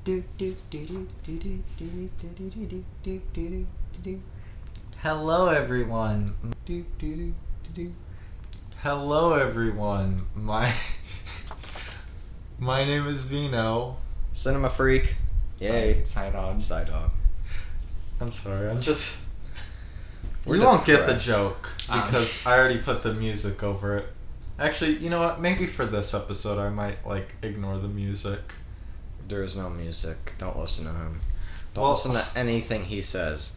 Hello everyone. Hello everyone. My name is Vino. Cinema freak. Yay. Side dog. Side dog. I'm sorry. We're You won't get the depressed. joke because I already put the music over it. Actually, you know what? Maybe for this episode I might ignore the music. There is no music. Don't listen to him. Don't Well- listen to anything he says.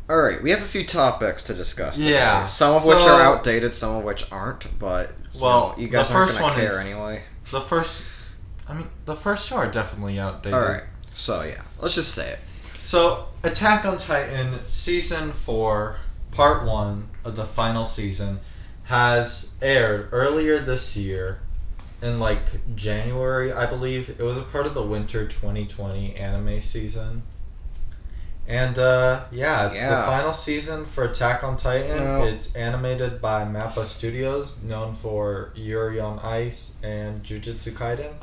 Alright, we have a few topics to discuss today. Yeah, Some of which so- are outdated, some of which aren't, but you guys the aren't first going to one care is- anyway. The first two are definitely outdated. Alright, so yeah, let's just say it. So, Attack on Titan Season 4, Part 1 of the final season has aired earlier this year in January, I believe. It was a part of the winter 2020 anime season. And it's the final season for Attack on Titan. No. It's animated by Mappa Studios, known for Yuri on Ice and Jujutsu Kaisen,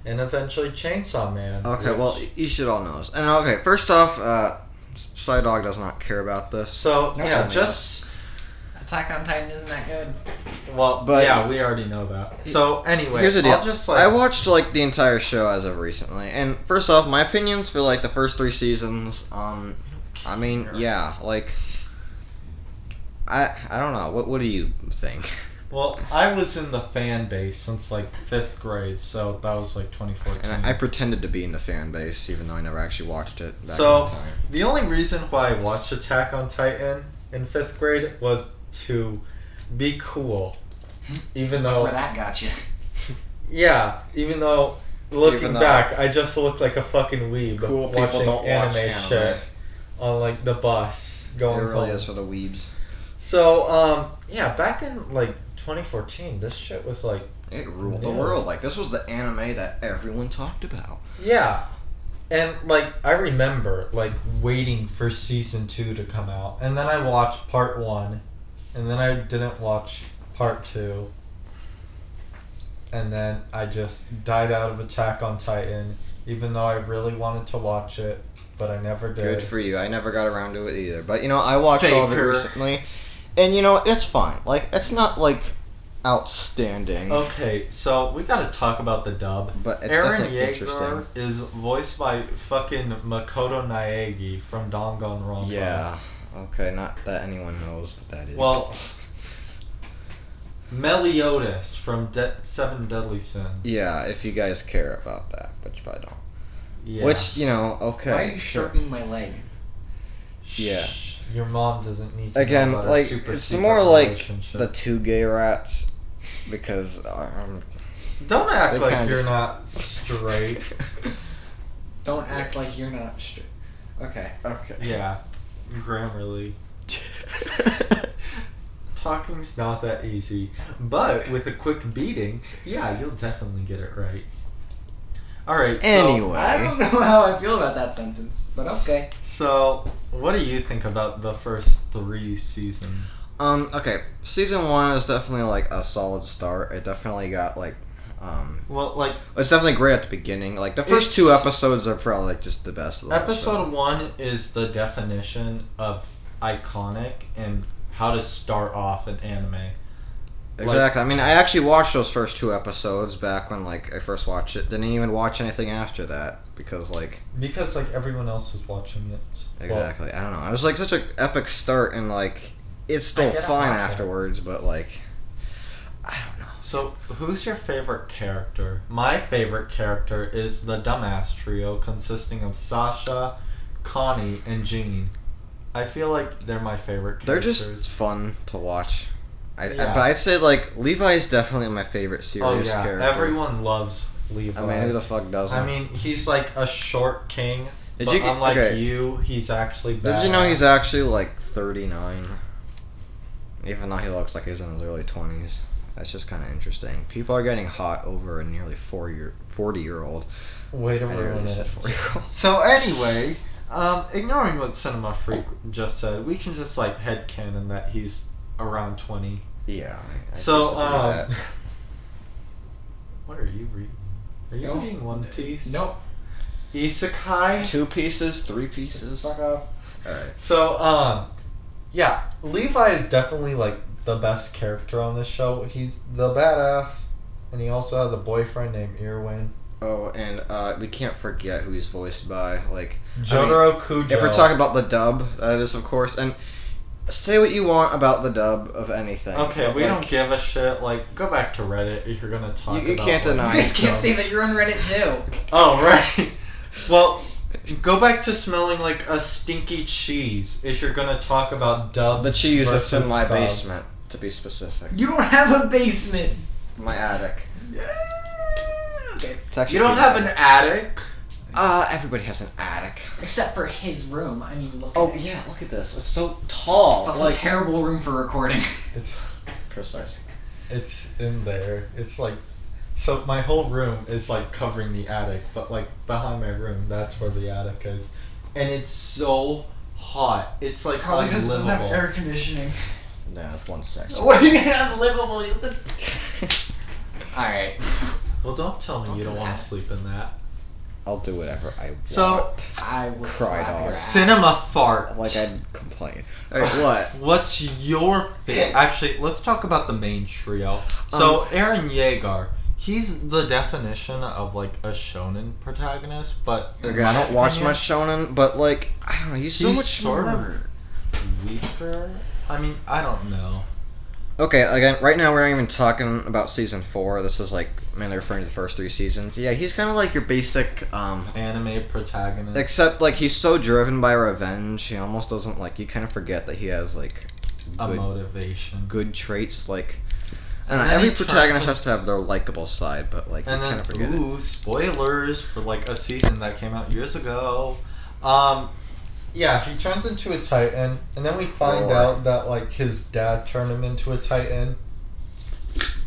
and eventually Chainsaw Man. Okay, well, you should all know this. And okay, first off, Side Dog does not care about this. So, No, yeah, tell me just... Attack on Titan isn't that good. Well, But- yeah, we already know that. So, anyway, Here's the deal. I'll just, I watched the entire show as of recently, and first off, my opinions for the first 3 seasons. I mean, yeah, I don't know. What do you think? Well, I was in the fan base since 5th grade, so that was 2014. And I pretended to be in the fan base, even though I never actually watched it back So- in the time. The only reason why I watched Attack on Titan in 5th grade was to be cool. Even though, Where that got you. yeah, even though looking Even though- back, I just looked like a fucking weeb Cool people watching don't watch anime anime. shit on the bus It going really home. is for the weebs. So, back in 2014, this shit was It ruled the Yeah. world. This was the anime that everyone talked about. yeah. And I remember waiting for season 2 to come out, and then I watched part 1, and then I didn't watch part 2, and then I just died out of Attack on Titan, even though I really wanted to watch it, but I never did. Good for you. I never got around to it either. But I watched all of it Faker. recently, and it's fine. It's not outstanding. Okay, so we gotta talk about the dub. But it's Eren definitely Yeager interesting. is voiced by fucking Makoto Naegi from Danganronpa. Yeah. Okay, not that anyone knows, but that is. Well, Meliodas from Seven Deadly Sins. yeah, if you guys care about that, but you probably don't. Yeah. Which, okay. Why are you sure. stroking my leg? Yeah. Shh, your mom doesn't need to Again, know about our super it's secret more relationship. the 2 gay rats, because Don't act they like kinda you're just- not straight. Don't act like you're not straight. Okay. Okay. Yeah, Grammarly. Talking's not that easy, but with a quick beating, yeah, you'll definitely get it right. Alright, so... Anyway. I don't know how I feel about that sentence, but okay. So, what do you think about the first 3 seasons? Okay. Season 1 is definitely a solid start. It definitely got Well, it's definitely great at the beginning. The first 2 episodes are probably just the best of the whole show. episode 1 is the definition of iconic and how to start off an anime. Exactly. I mean, I actually watched those first 2 episodes back when I first watched it. Didn't even watch anything after that because Because everyone else was watching it. exactly. I don't know. It was such an epic start and it's still I get it, fine watch it. afterwards, but I don't know. So, who's your favorite character? My favorite character is the dumbass trio consisting of Sasha, Connie, and Jean. I feel like they're my favorite They're characters. just fun to watch. Yeah. But I'd say Levi's definitely my favorite serious character. Everyone loves Levi. I mean, who the fuck doesn't? I mean, he's a short king, Did but you get- unlike okay. you, he's actually badass. Did you know he's actually 39? Even though he looks like he's in his early 20s. That's just kind of interesting. People are getting hot over a nearly 40-year-old. Way to I nearly ruin said it. 4-year-old. So anyway, ignoring what Cinema Freak just said, we can just headcanon that he's around 20. Yeah. I So, just agree with that. what are you reading? Are you Don't- eating One Piece? Nope. Isekai. 2 pieces, 3 pieces. Fuck off. Alright. So, yeah, Levi is definitely like the best character on this show. He's the badass, and he also has a boyfriend named Irwin. Oh, and we can't forget who he's voiced by. Like, Jotaro Kujo. if we're talking about the dub, that is, of course. And say what you want about the dub of anything. Okay, but, we like, don't give a shit. Like, go back to Reddit if you're gonna talk You about can't deny You it. guys can't say that you're on Reddit too. Oh, right. Well, go back to smelling like a stinky cheese if you're gonna talk about dub. The cheese that's in versus my subs. basement, to be specific. You don't have a basement. My attic. Okay. It's actually You don't pretty have an big. attic? Everybody has an attic. Except for his room. I mean, look. Oh at it. yeah, look at this. It's so tall. It's also like a terrible room for recording. It's precise. it's in there. It's like, so my whole room is like covering the attic, but like behind my room, that's where the attic is, and it's so hot. It's like Probably because it doesn't have unlivable. air conditioning. Nah, it's one section. What are you gonna have livable? Alright. Well, don't tell me Don't you do don't want that. to sleep in that. I'll do whatever I want. So- I will Cry slap dog. your ass. Cinema fart. Like I'd complain. Alright, what? What's your favorite? Actually, let's talk about the main trio. So Eren Yeager, he's the definition of like a shonen protagonist, but in Again, I my don't watch opinion, much shonen, but like I don't know, he's so much sort of more. weaker. I mean, I don't know. Okay, again, right now we're not even talking about season 4. This is like mainly referring to the first 3 seasons. Yeah, he's kind of like your basic, Anime protagonist. except like he's so driven by revenge, he almost doesn't like. You kind of forget that he has like a good, motivation. good traits. Like, I don't And know, then every he turns protagonist in- has to have their likable side, but like you And kind then, of forget it. ooh, spoilers for like a season that came out years ago. Yeah, he turns into a Titan, and then we find Roar. out that like his dad turned him into a Titan.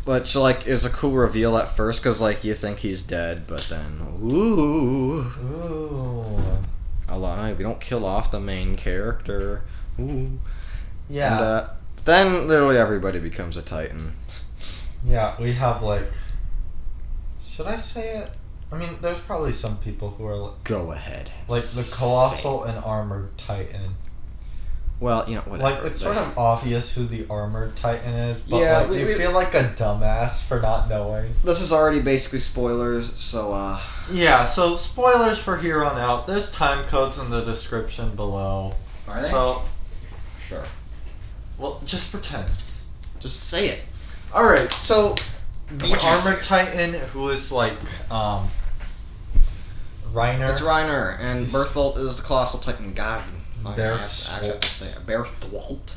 Which like is a cool reveal at first, because like you think he's dead, but then ooh, Ooh. alive. We don't kill off the main character. Ooh. Yeah. And then literally everybody becomes a Titan. Yeah, we have like. Should I say it? I mean, there's probably some people who are Go ahead. like the colossal and armored Titan. Well, you know, whatever. Like it's sort of obvious who the armored Titan is, but Yeah, like, we- you we- feel like a dumbass for not knowing. This is already basically spoilers, so Yeah, so spoilers for here on out. There's time codes in the description below. Are they? So, sure. well, just pretend. Just say it. Alright, so the What'd you armored Titan who is like, Reiner. It's Reiner, and Berthold is the colossal Titan god. Berthold. Berthold.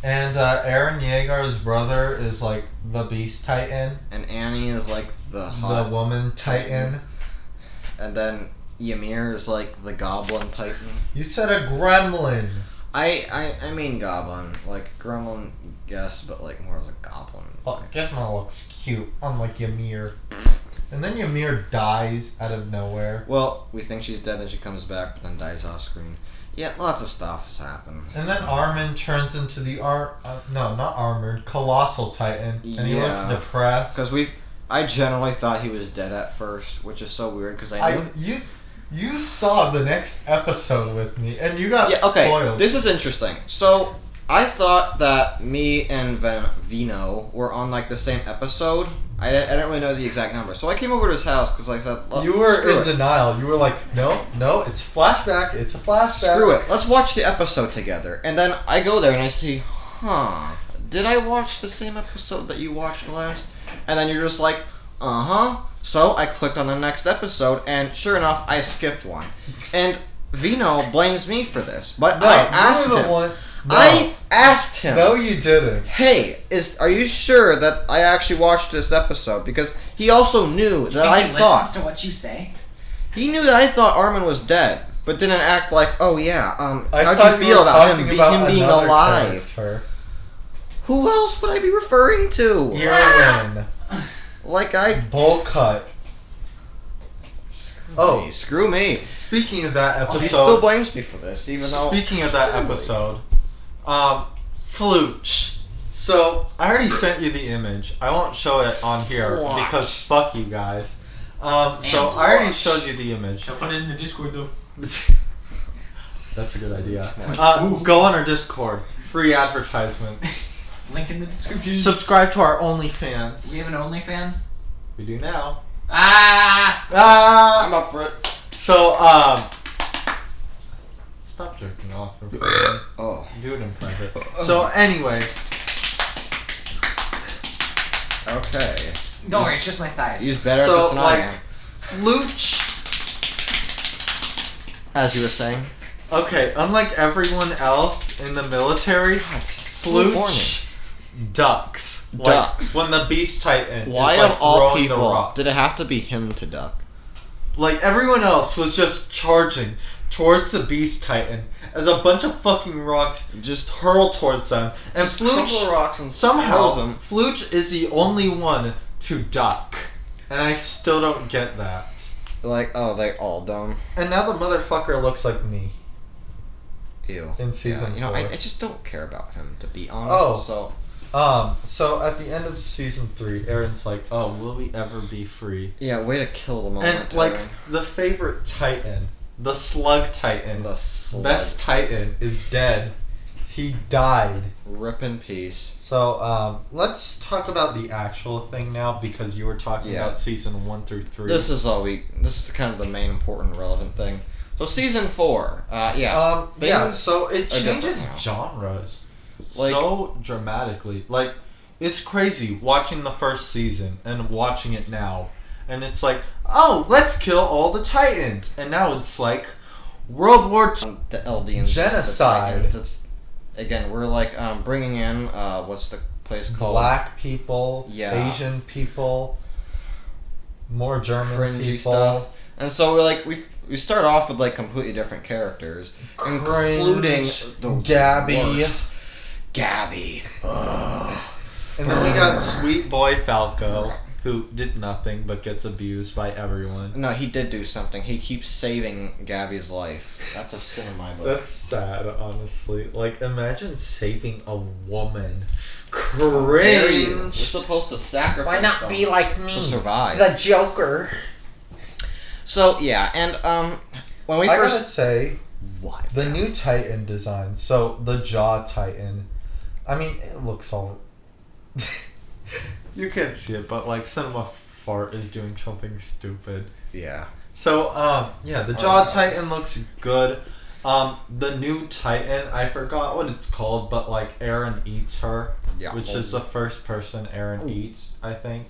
And Eren Yeager's brother is like the Beast Titan. And Annie is like the The hot. woman Titan. And then Ymir is like the goblin Titan. You said a gremlin. I mean goblin. Like gremlin, yes, but like more of a goblin. Well, Gizmo looks cute, unlike Ymir. And then Ymir dies out of nowhere. Well, we think she's dead, then she comes back, but then dies off screen. Yeah, lots of stuff has happened. And then Armin turns into the no, not armored, colossal Titan, and he looks Yeah. depressed. Because I generally thought he was dead at first, which is so weird because I knew. You saw the next episode with me, and you got Yeah, okay. spoiled. This is interesting. So I thought that me and Vino were on like the same episode. I didn't really know the exact number, so I came over to his house because I said, You were screw in it. denial. You were like, no, it's flashback. It's a flashback. Screw it. Let's watch the episode together. And then I go there and I see, did I watch the same episode that you watched last? And then you're just like, So I clicked on the next episode, and sure enough, I skipped one. And Vino blames me for this, but No, I you asked were the him. one. No. I asked him. No, you didn't. Hey, are you sure that I actually watched this episode? Because he also knew You that think I he thought listens to what you say? he knew that I thought Armin was dead, but didn't act like, oh yeah, I how'd thought you feel were about talking him about being another alive? character. Who else would I be referring to? Irwin. Like I. Bowl cut. Oh, Screw me. Speaking of that episode, He still blames me for this, even though. Speaking of that episode, Flooch. So I already sent you the image. I won't show it on here Flooch. because fuck you guys. So I already showed you the image. I'll put it in the Discord though. That's a good idea. Ooh. Go on our Discord. Free advertisement. Link in the description. Subscribe to our OnlyFans. We have an OnlyFans? We do now. Ah! I'm up for it. So, stop jerking off. Oh. Do it in private. So, anyway. Okay. Don't worry, it's just my thighs. He's better at So, this than I like, am. Flooch. As you were saying. Okay, unlike everyone else in the military, So corny. Flooch ducks. Like, Ducks. when the Beast Titan Why is like of all throwing the people rocks. did it have to be him to duck? Like, everyone else was just charging towards the Beast Titan as a bunch of fucking rocks just hurl towards them. And Flooch, rocks and somehow, Flooch is the only one to duck. And I still don't get that. Like, oh, they all done. And now the motherfucker looks like me Ew. in season You know, 4. I just don't care about him, to be honest. Oh. So, So at the end of season 3, Aaron's like, oh, will we ever be free? yeah, way to kill the moment. And, like, Aaron. the favorite Titan, the Slug Titan, The slug. best Titan, is dead. He died. Rip in peace. So, let's talk about the actual thing now, because you were talking Yeah. about season 1 through 3. This is kind of the main important relevant thing. So season 4, yeah. So it are different changes now. genres Like- so dramatically. Like, it's crazy watching the first season and watching it now. And it's like, oh, let's kill all the Titans. And now it's like World War II. The Eldians. Genocide. The Titans. It's again, we're like bringing in what's the place called? Black people, Yeah. Asian people, more German Cringy people. stuff. And so we're like we start off with like completely different characters, including the Gabby. worst. Gabby. And then we got Sweet Boy Falco, who did nothing but gets abused by everyone. No, he did do something. He keeps saving Gabby's life. That's a sin in my book. That's sad, honestly. Like, imagine saving a woman. Dare you? We're Cringe. supposed to sacrifice Why not them be like me, to survive. the Joker? So yeah, and when we I first gotta say, what the new Titan design. So the Jaw Titan. I mean, it looks all. You can't see it, but like Cinema Fart is doing something stupid. yeah. So, yeah, the Jaw Titan looks good. The new Titan, I forgot what it's called, but like Aaron eats her, Yeah. which is the first person Aaron eats, I think.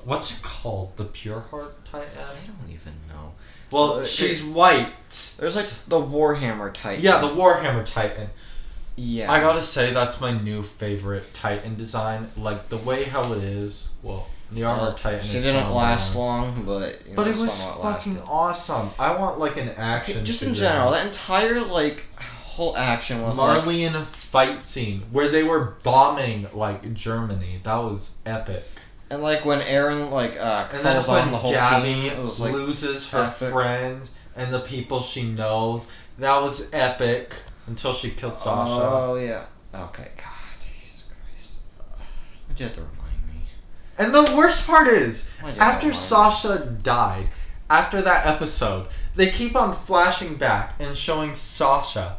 What's it called? The Pure Heart Titan? I don't even know. Well, she's white. There's like the Warhammer Titan. Yeah, the Warhammer Titan. Yeah. I gotta say, that's my new favorite Titan design. Like, the way how it is. Well, the Armor Titan She is didn't number last one. long, but you know, But it this was one while it fucking lasted. awesome. I want, like, an action Just in figure. general, that entire like whole action was like, Marleyan fight scene where they were bombing like Germany. That was epic. and like when Aaron like And then calls when on the whole Gabby team, it was like loses her epic. friends and the people she knows, that was epic until she killed Sasha. Oh yeah. Okay. God, Jesus Christ. Why'd you have to remind me? And the worst part is, Why'd you have to after remind me? Sasha died, after that episode, they keep on flashing back and showing Sasha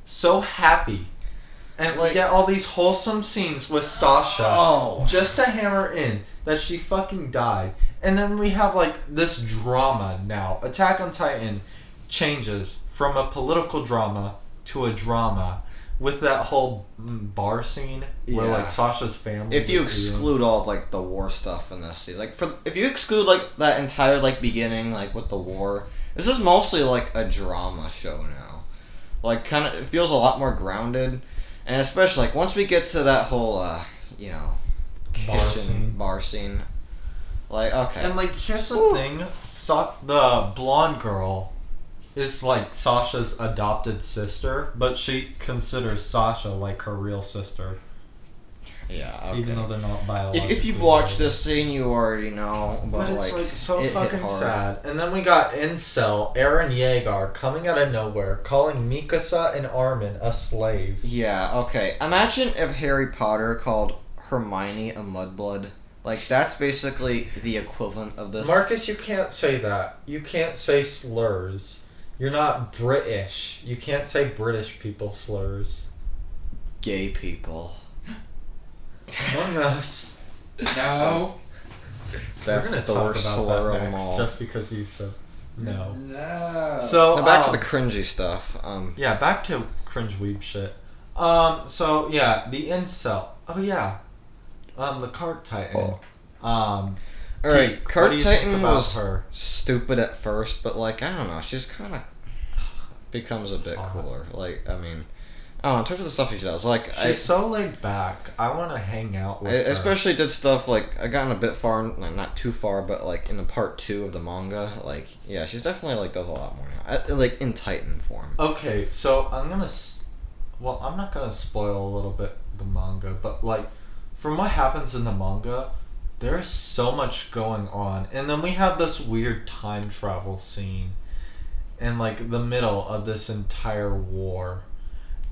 so happy. And we Like- get all these wholesome scenes with Sasha Oh. just to hammer in that she fucking died. And then we have like this drama now. Attack on Titan changes from a political drama to a drama with that whole bar scene where Yeah. like Sasha's family. If you was being- exclude all of, like the war stuff in this season, like if you exclude like that entire like beginning like with the war, this is mostly like a drama show now. Like kind of, it feels a lot more grounded, and especially like once we get to that whole you know bar scene, like okay. And like, here's the thing: the blonde girl is like Sasha's adopted sister, but she considers Sasha like her real sister, Yeah, okay. even though they're not biological. If you've watched this scene, you already know. But it's like so it hit fucking hard. sad. And then we got Incel Eren Yeager coming out of nowhere, calling Mikasa and Armin a slave. Yeah, okay. Imagine if Harry Potter called Hermione a mudblood. Like, that's basically the equivalent of this. Marcus, you can't say that. You can't say slurs. You're not British. You can't say British people slurs. Gay people. Among Us. No. That's We're gonna the talk worst about slur that of them next, all. just because you said no. No. So Now back to the cringy stuff. yeah, back to cringe weeb shit. So yeah, the incel. Oh yeah, the Cart Titan. Alright, Pete, what do Cart you think Titan about was her? stupid at first, but like, I don't know, she's kind of becomes a bit cooler. Like, I mean, I don't know, in terms of the stuff she does, like, She's so laid back. I want to hang out with I her. especially did stuff like I gotten a bit far, not too far, but like in the part 2 of the manga, like yeah, she's definitely like does a lot more now, like in Titan form. Okay, so I'm gonna. Well, I'm not gonna spoil a little bit the manga, but like, from what happens in the manga, there's so much going on, and then we have this weird time travel scene, in like the middle of this entire war,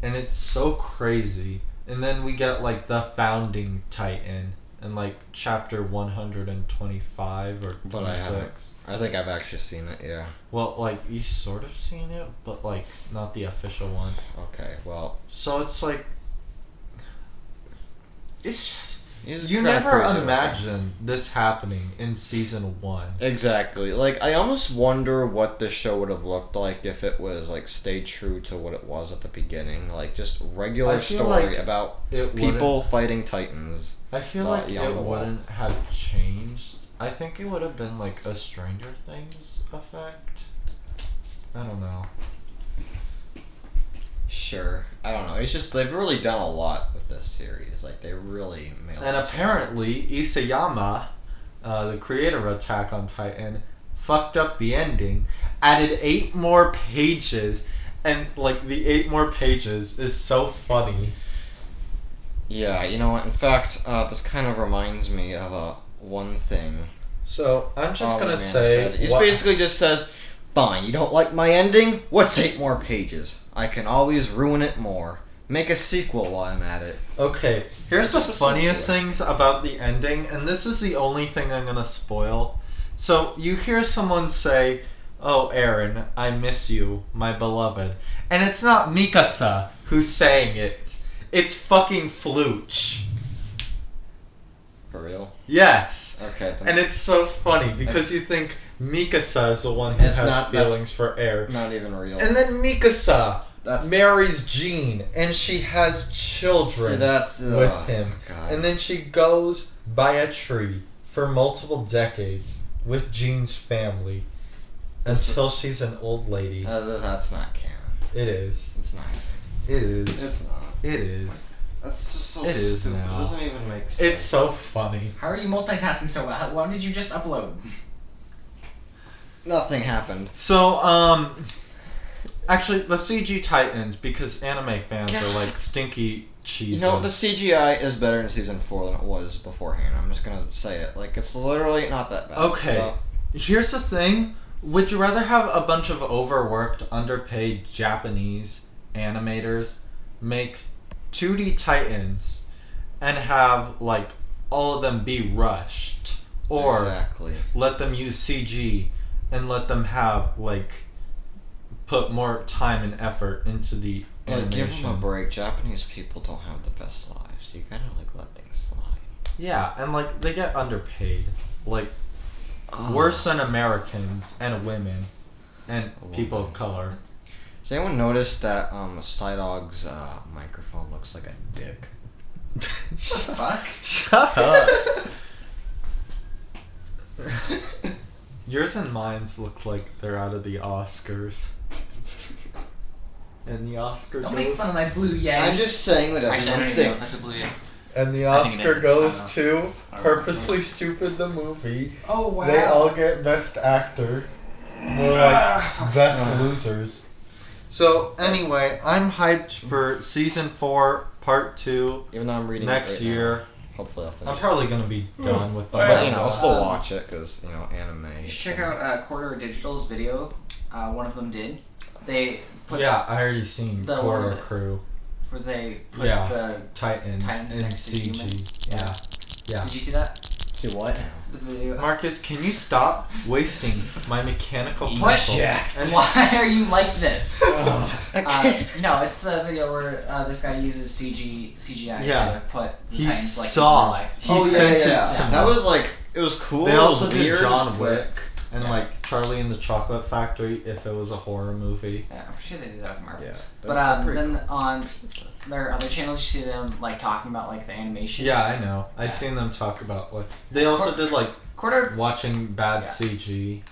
and it's so crazy. And then we get like the founding Titan in like chapter 125 or 26. But I think I've actually seen it. Yeah. Well, like you sort of seen it, but like not the official one. Okay. Well, So it's like, it's just he's you kinda never crazy looking. imagine this happening in season 1. Exactly. Like, I almost wonder what the show would have looked like if it was like stayed true to what it was at the beginning, like just regular I feel story like about It people fighting titans. I feel not like young it wall. wouldn't have changed. I think it would have been like a Stranger Things effect. I don't know. Sure. I don't know. It's just they've really done a lot with this series. Like they really made. And apparently, Isayama, the creator of Attack on Titan, fucked up the ending, added 8 more pages, and like the 8 more pages is so funny. Yeah, you know what? In fact, this kind of reminds me of one thing. So I'm just gonna Man say, said. He basically just says, "Fine, you don't like my ending? What's 8 more pages? I can always ruin it more. Make a sequel while I'm at it." okay, here's the Just a funniest sequel. things about the ending, and this is the only thing I'm gonna spoil. So you hear someone say, "Oh, Aaron, I miss you, my beloved," and it's not Mikasa who's saying it. It's fucking Flooch. For real? Yes. Okay. And it's so funny because you think Mikasa is the one who It's has not- that's- feelings for Air. Not even real. And then Mikasa That's- marries Jean and she has children See, that's with ugh, him. God. And then she goes by a tree for multiple decades with Jean's family until she's an old lady. That's not canon. It is. It's not. It is. It's not. It is. That's just so It is stupid. now. It doesn't even make sense. It's so funny. How are you multitasking so well? What did you just upload? Nothing happened. So, actually, the CG Titans, because anime fans are like stinky cheeses. You know, the CGI is better in season 4 than it was beforehand. I'm just gonna say it. Like, it's literally not that bad. Okay, So, here's the thing. Would you rather have a bunch of overworked, underpaid Japanese animators make 2D Titans and have, like, all of them be rushed? Or exactly. let them use CG and let them have, like, put more time and effort into the Like, animation? give them a break. Japanese people don't have the best lives. You gotta, like, let things slide. Yeah, and, like, they get underpaid. Like, Oh. worse than Americans and women and people of Woman. color. Has anyone noticed that Psydog's microphone looks like a dick? What the fuck? Shut up. Yours and mine's look like they're out of the Oscars. And the Oscar Don't make goes fun of my blue yay. I'm just saying that Actually, I don't everyone even know if that's thinks. a blue yay. and the I think it Oscar is. goes I don't to I don't know. Purposely Stupid the movie. Oh wow. They all get best actor. We're like best losers. So anyway, I'm hyped for season 4, part 2 Even though I'm reading next it right year. now. Hopefully I'll finish. I'm probably gonna be done with the. But you know, I'll still Um, watch it because you know anime. You should check out Quarter Digital's video. One of them did. They put Yeah, I already seen The Quarter one- Crew, where they put Yeah. the. Titans, Titans and next to CG. humans. Yeah, yeah. Did you see that? Do what now? The video. Marcus, can you stop wasting my mechanical What? pencil? And why are you like this? Okay. No, it's a video where this guy uses CGI Yeah. to put the He Titans like saw. into real life. He Oh, yeah, sent yeah, it yeah. to That me. was like, it was cool. They it also was did weird, John but- Wick and Yeah. like Charlie and the Chocolate Factory if it was a horror movie. Yeah, I'm sure they did that with Marvel. Yeah. But then on their other channels, you see them like talking about like the animation. Yeah, I know. I've Yeah. seen them talk about like they also did like Quarter. watching bad Yeah. CG.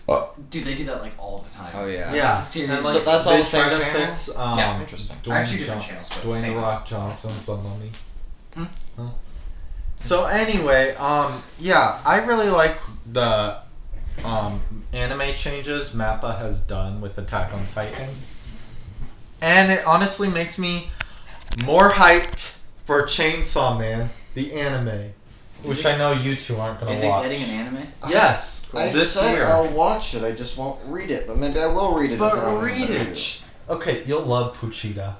Dude, they do that like all the time. Oh, yeah. Yeah, It's a series. and So like that's all they the same try to channel? fix Yeah. Interesting. I have Dwayne, two different channels, but Dwayne same the one. Rock Johnson's the Mummy. Hmm? Huh? So anyway, yeah, I really like the anime changes Mappa has done with Attack on Titan, and it honestly makes me more hyped for Chainsaw Man, the anime, which I know you two aren't gonna Is it watch. getting an anime? Yes, I this said year. I'll watch it. I just won't read it, but maybe I will read it. if I But don't read have it. to. Okay, you'll love Puchita.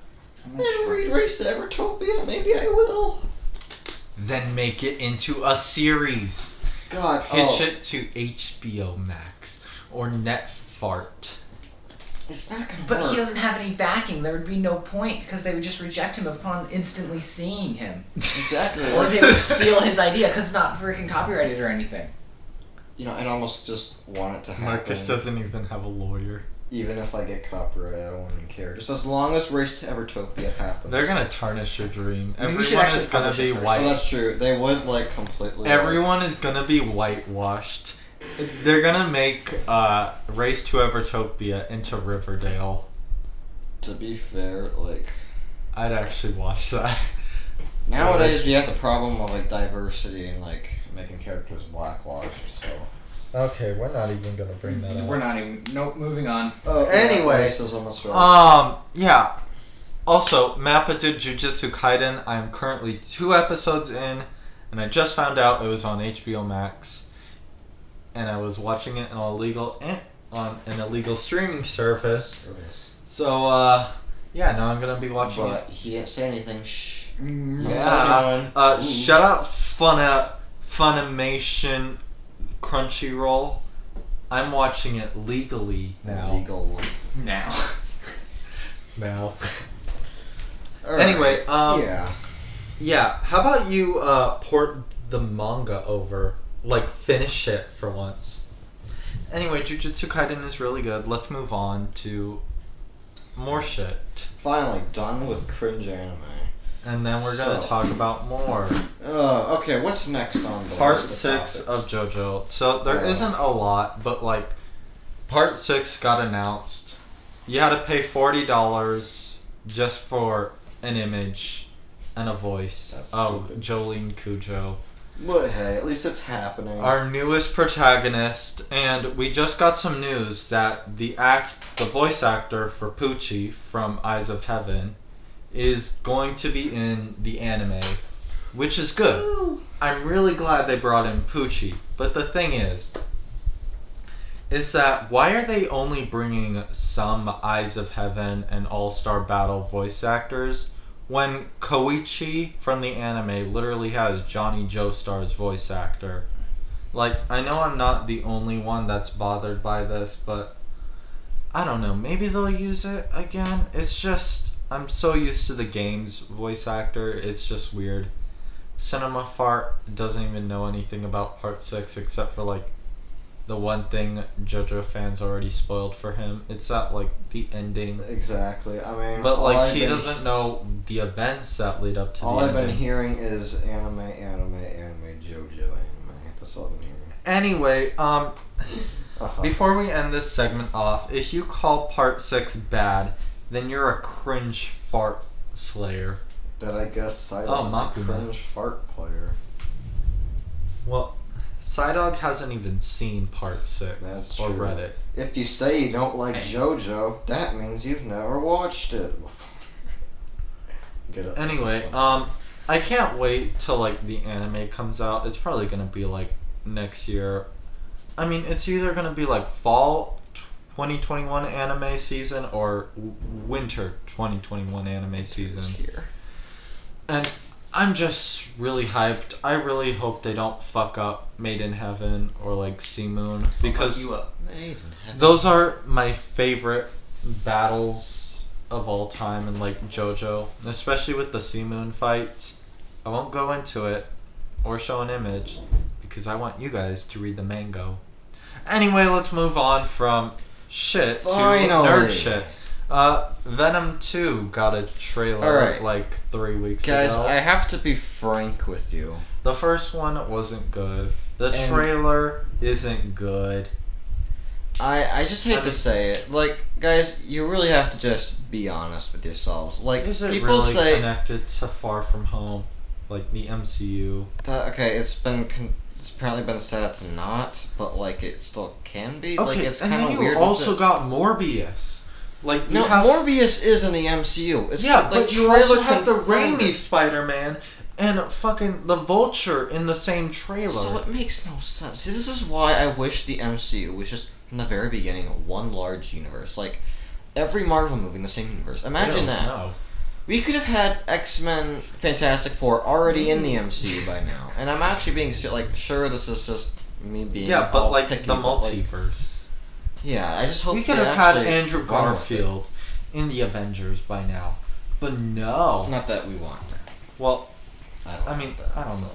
I didn't read Race to Evertopia. Maybe I will. Then make it into a series. God, Pitch it to HBO Max or Netfart. It's not gonna But work. he doesn't have any backing. There would be no point because they would just reject him upon instantly seeing him. Exactly. Or Like, they would steal his idea because it's not freaking copyrighted or anything. you know, I'd almost just want it to happen. Marcus doesn't even have a lawyer. Even if I get copyright, I won't even care. Just as long as Race to Evertopia happens. They're gonna tarnish your dream. Maybe we should Everyone actually is gonna publish be it first. So white. that's true. They would like completely. Everyone is gonna be whitewashed. They're gonna make Race to Evertopia into Riverdale. To be fair, like I'd actually watch that. nowadays we have the problem of like diversity and like making characters blackwashed. So. Okay, we're not even gonna bring that up. We're not even. Nope. Moving on. Anyway, racism. That's right. Yeah. Also, Mappa did Jujutsu Kaisen. I am currently 2 episodes in, and I just found out it was on HBO Max, and I was watching it on an illegal streaming service. So, yeah, now I'm gonna be watching But he didn't say anything. Shh. it. Don't Yeah. tell anyone. Ooh. Shut up, Funimation, Crunchyroll. I'm watching it legally now. Illegal. Now. Now. Alright. Anyway, yeah. Yeah, how about you port the manga over? Like, finish it for once. Anyway, Jujutsu Kaisen is really good. Let's move on to more shit. Finally done with cringe anime. And then we're gonna So- talk about more. Okay, what's next on the Part list of 6 topics? of JoJo. So there isn't a lot, but like, Part 6 got announced. You had to pay $40 just for an image and a voice That's of stupid. Jolene Cujo. But hey, at least it's happening. Our newest protagonist, and we just got some news that the voice actor for Poochie from Eyes of Heaven is going to be in the anime, which is good. I'm really glad they brought in Poochie, but the thing is that why are they only bringing some Eyes of Heaven and All-Star Battle voice actors when Koichi from the anime literally has Johnny Joestar's voice actor? Like, I know I'm not the only one that's bothered by this, but I don't know, maybe they'll use it again. It's just, I'm so used to the game's voice actor, it's just weird. Cinema Fart doesn't even know anything about Part 6 except for like the one thing JoJo fans already spoiled for him. It's that like the ending. Exactly. I mean, But all like I've he been- doesn't know the events that lead up to All the I've ending. been hearing is anime, JoJo anime. That's all I've been hearing. Anyway, Uh-huh. before we end this segment off, if you call Part 6 bad, then you're a cringe fart slayer. That I guess Oh, Sidon's a Makuma. cringe fart player. Well, Psydog hasn't even seen Part 6 That's or true. read it. If you say you don't like Hey. JoJo, that means you've never watched it. Get it? Anyway, I can't wait till like the anime comes out. It's probably gonna be like next year. I mean, it's either gonna be like fall 2021 anime season or winter 2021 anime season. here. And I'm just really hyped. I really hope they don't fuck up Made in Heaven or like Sea Moon because you up. those are my favorite battles of all time in like JoJo, and especially with the Sea Moon fights. I won't go into it or show an image because I want you guys to read the mango. Anyway, let's move on from shit to nerd shit. Venom 2 got a trailer like 3 weeks Guys, ago. I have to be frank with you. The first one wasn't good. The trailer isn't good. I just hate to say it. Like, guys, you really have to just be honest with yourselves. Like, Is it people really say connected to Far From Home, like the MCU? okay, it's apparently been said it's not, but like it still can be. Okay, like, it's and kind then of you weird. also got Morbius. Like No, Morbius is in the MCU. It's yeah, like but you trailer also have the confirmed Raimi it. Spider-Man and fucking the Vulture in the same trailer. So it makes no sense. See, this is why I wish the MCU was just from the very beginning one large universe. Like every Marvel movie in the same universe. Imagine that. No. We could have had X-Men, Fantastic Four already in the MCU by now. And I'm actually being like, sure, this is just me being but like picky, the but, like, multiverse. yeah, I just hope We could they have had actually Andrew run with Garfield in the Avengers by now, but no. it. Not that we want that. Well, I don't. I mean, want that, I don't know.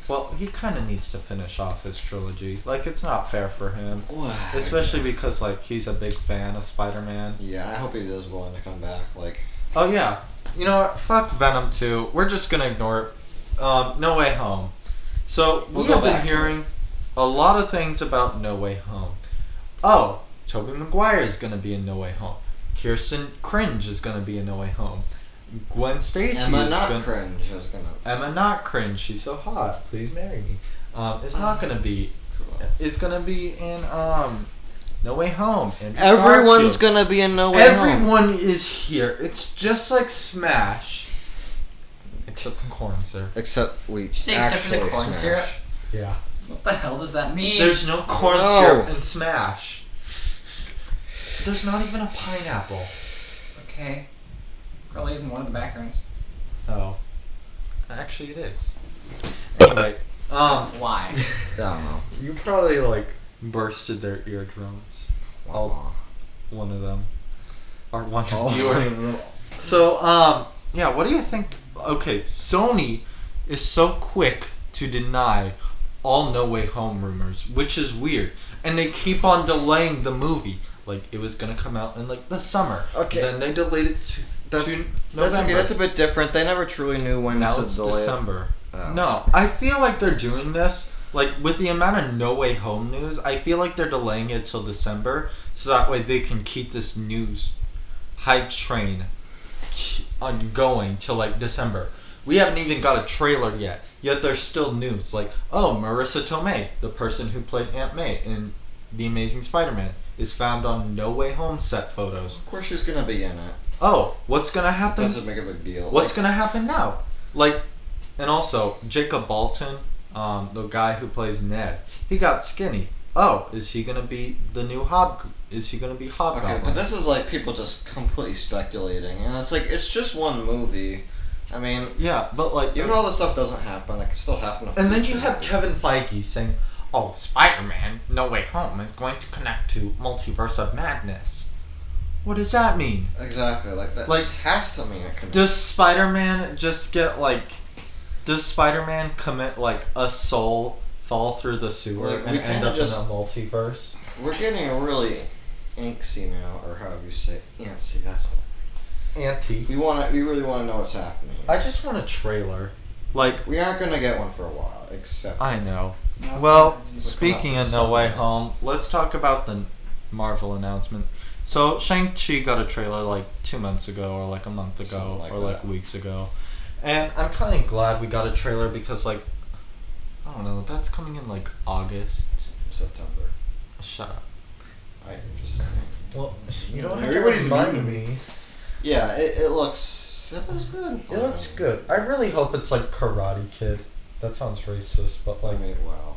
so. Well, he kind of needs to finish off his trilogy. Like, it's not fair for him, Wow. especially because like he's a big fan of Spider-Man. Yeah, I hope he is willing to come back. Like, Oh yeah, you know what? Fuck Venom 2. We're just gonna ignore it. No Way Home. So We'll we go have been back to hearing a lot of things about No Way Home. Oh, Tobey Maguire is gonna be in No Way Home. Kirsten Cringe is gonna be in No Way Home. Gwen Stacy Emma is not gonna. cringe is gonna. Emma not cringe. She's so hot. Please marry me. It's not gonna be. It's gonna be in No Way Home. Andrew Everyone's Garfield. gonna be in No Way Home. Everyone is here. It's just like Smash. Except corn syrup. Except we Say except for the actually corn smash. syrup? Yeah. What the hell does that mean? There's no corn No. syrup in Smash. There's not even a pineapple. Okay. Probably isn't one of the backgrounds. Oh. Actually, it is. Anyway, Why? I don't know. you probably like bursted their eardrums. Wow. One of them. Or one Oh. of yours. So, yeah, what do you think? Okay, Sony is so quick to deny all No Way Home rumors, which is weird. And they keep on delaying the movie. Like, it was gonna come out in, like, the summer. Okay. Then they delayed it to That's November. that's okay. That's a bit different. They never truly knew when Now to it's delay it. December. Oh. No, I feel like they're doing this, like, with the amount of No Way Home news, I feel like they're delaying it till December, so that way they can keep this news hype train on going till, like, December. We haven't even got a trailer yet there's still news, like, oh, Marissa Tomei, the person who played Aunt May in The Amazing Spider-Man, is found on No Way Home set photos. Of course, she's gonna be in it. Oh, what's gonna happen? Doesn't make a big deal. What's Like, gonna happen now? Like, and also Jacob Bolton, the guy who plays Ned, he got skinny. Oh, is he gonna be the new Is he gonna be Hobgoblin? Okay, but this is like people just completely speculating, and it's like it's just one movie. I mean, yeah, but like, even all this stuff doesn't happen, it could still happen. and then you have Kevin Feige saying, "Oh, Spider-Man: No Way Home is going to connect to Multiverse of Madness." What does that mean? Exactly, like that. Like, Just has to mean it can. Does Spider-Man just get like? Does Spider-Man commit like a soul, fall through the sewer, Like, we and end kinda up just- in a multiverse? We're getting really antsy now, or however you say antsy. That's Auntie. we really want to know what's happening. I just want a trailer. Like, We aren't gonna get one for a while, except I know. No, Well, We're speaking coming up of with No Way some Home, let's talk about the Marvel announcement. So, Shang-Chi got a trailer like 2 months ago, or like a month ago, Something like or like that. weeks ago. And I'm kind of glad we got a trailer because, like, I don't know, that's coming in like August. September. Shut up. I'm just saying. Well, you don't don't have have to to Everybody's remind remind me. Yeah, it looks good. It looks good. I really hope it's like Karate Kid. That sounds racist, but I like, mean, wow.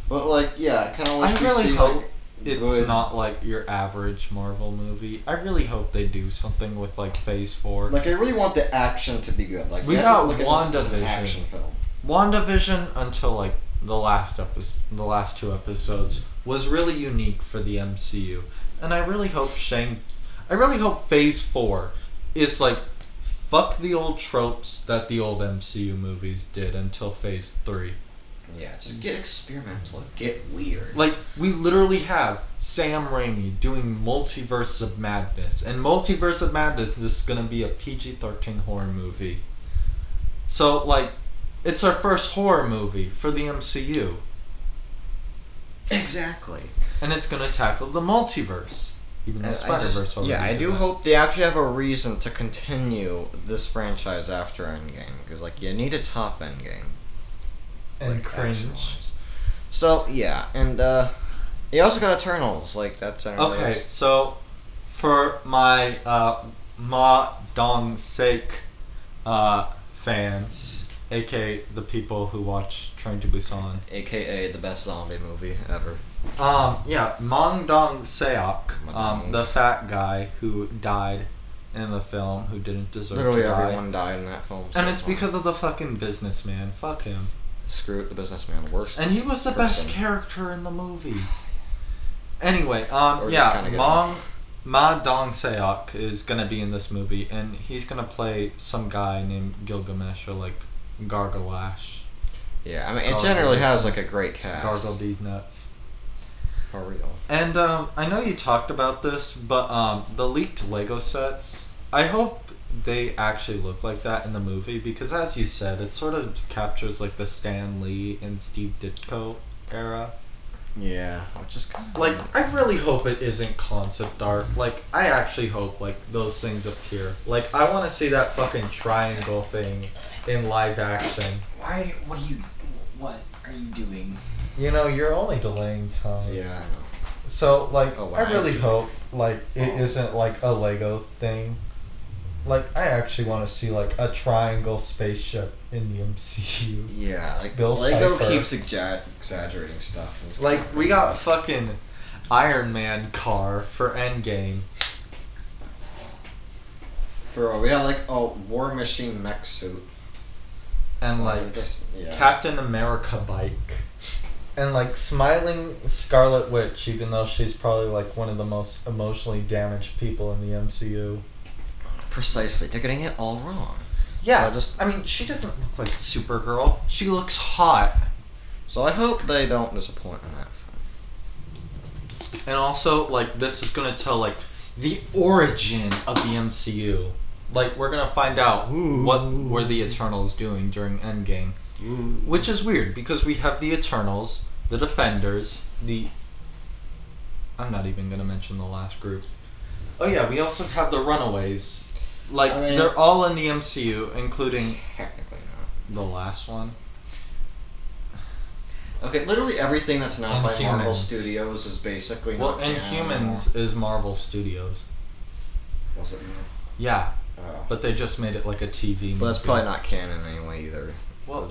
But like, yeah, I kind of wish I we really see hope like it's good. not like your average Marvel movie. I really hope they do something with like Phase 4. Like I really want the action to be good. Like We you have got to look at this as an WandaVision. action film. WandaVision until like the last two episodes was really unique for the MCU, and I really hope Phase 4 is like fuck the old tropes that the old MCU movies did until Phase 3. Yeah, just get experimental, get weird. Like, we literally have Sam Raimi doing Multiverse of Madness, and Multiverse of Madness is gonna be a PG-13 horror movie. So, like, it's our first horror movie for the MCU. Exactly. And it's gonna tackle the multiverse. Even though Spider-Verse already I did do that. hope they actually have a reason to continue this franchise after Endgame, because like you need a top Endgame. And like, cringe. action-wise. So yeah, and you also got Eternals, like that generally. Okay, is- so for my Ma Dong sake fans, aka the people who watch Train to Busan, AKA the best zombie movie ever. yeah, Mong Dong Seok, Dong. the fat guy who died in the film, who didn't deserve Literally to die. everyone died in that film. And so it's far. because of the fucking businessman. Fuck him. Screw it, the businessman, worst. And he was the best person. character in the movie. Anyway, Or just yeah, kinda get Ma Dong Seok is gonna be in this movie, and he's gonna play some guy named Gilgamesh or like Gargalash. Yeah, I mean it Gargle generally has these- like a great cast. Gargle these nuts. For real. And I know you talked about this, but the leaked Lego sets, I hope they actually look like that in the movie, because as you said, it sort of captures like the Stan Lee and Steve Ditko era. Yeah, which is kind of Like, I really hope it isn't concept art. Like, I actually hope, like, those things appear. Like, I want to see that fucking triangle thing in live action. What are you doing? You know, you're only delaying time. Yeah, I know. So, like, Oh, wow. I really hope, like, it isn't, like, a Lego thing. Like, I actually want to see, like, a triangle spaceship in the MCU. Yeah, like Bill Lego Cipher. keeps exaggerating stuff. and it's Like, kinda we got crazy. fucking Iron Man car for Endgame. we have like a War Machine mech suit. And, Like, like, just, yeah. Captain America bike. And, like, smiling Scarlet Witch, even though she's probably, like, one of the most emotionally damaged people in the MCU. Precisely, they're getting it all wrong. Yeah, So I mean, she doesn't look like Supergirl. She looks hot. So I hope they don't disappoint on that front. And also, like, this is gonna tell, like, the origin of the MCU. Like, we're gonna find out what were the Eternals doing during Endgame. Which is weird, because we have the Eternals, the Defenders, I'm not even gonna mention the last group. Oh yeah, we also have the Runaways. Like, I mean- they're all in the MCU, including Technically the last one. not. Okay, literally everything that's not by Marvel Inhumans. Studios is basically Well, not canon Inhumans is Marvel Studios. anymore. Was it? Yeah, Oh. but they just made it like a TV movie. But that's probably not canon anyway either. Well,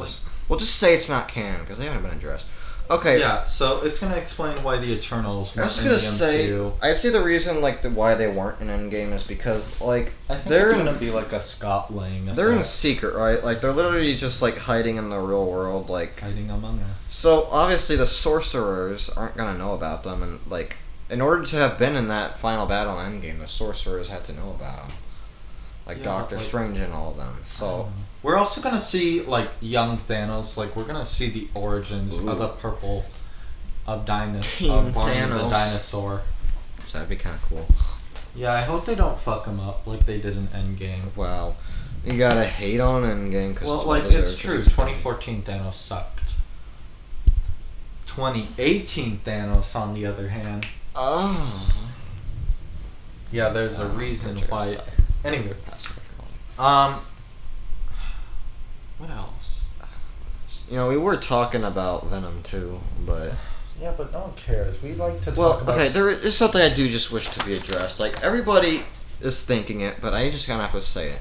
We'll just say it's not canon because they haven't been addressed. Okay. yeah, so it's gonna explain why the Eternals I weren't was in gonna the say, MCU. I see the reason why they weren't in Endgame is because like I think they're it's in gonna be like a Scott Lang they're in effect, secret, right? Like they're literally just like hiding in the real world, like. hiding among us. So obviously the sorcerers aren't gonna know about them, and like in order to have been in that final battle in Endgame, the sorcerers had to know about them, like Yeah, Doctor like- Strange and all of them. So We're also gonna see like young Thanos. Like, we're gonna see the origins Ooh. of the purple of Team Barney the Thanos. dinosaur. so that'd be kind of cool. Yeah, I hope they don't fuck him up like they did in Endgame. Wow, you gotta hate on Endgame because Well, like, it's true. 2014 Thanos sucked. 2018 Thanos, on the other hand, Oh. yeah, there's a reason why. Anyway, Anyway. what else? You know, we were talking about Venom too, but Yeah, but no one cares. We like to well, talk about. okay, there is something I do just wish to be addressed. Like everybody is thinking it, but I just kind of have to say it.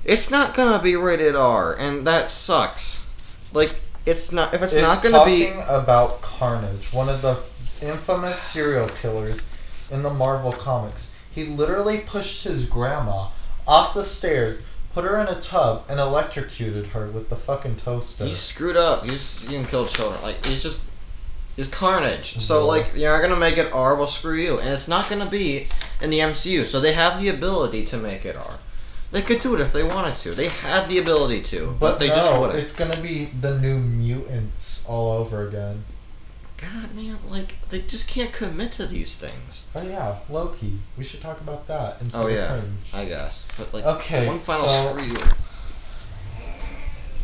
It's not gonna be rated R, and that sucks. Like it's not. If it's not gonna be talking about Carnage, one of the infamous serial killers in the Marvel comics. He literally pushed his grandma off the stairs, put her in a tub, and electrocuted her with the fucking toaster. He's screwed up. He can kill children. Like, he's carnage. So, like, you're not gonna make it R, well, screw you. And it's not gonna be in the MCU. So they have the ability to make it R. They could do it if they wanted to. They had the ability to, but they just wouldn't. It's gonna be the New Mutants all over again. God, man, like, they just can't commit to these things. Oh yeah, Loki. We should talk about that instead Oh, of yeah, Cringe. I guess. But, like, Okay, one final so- screw you.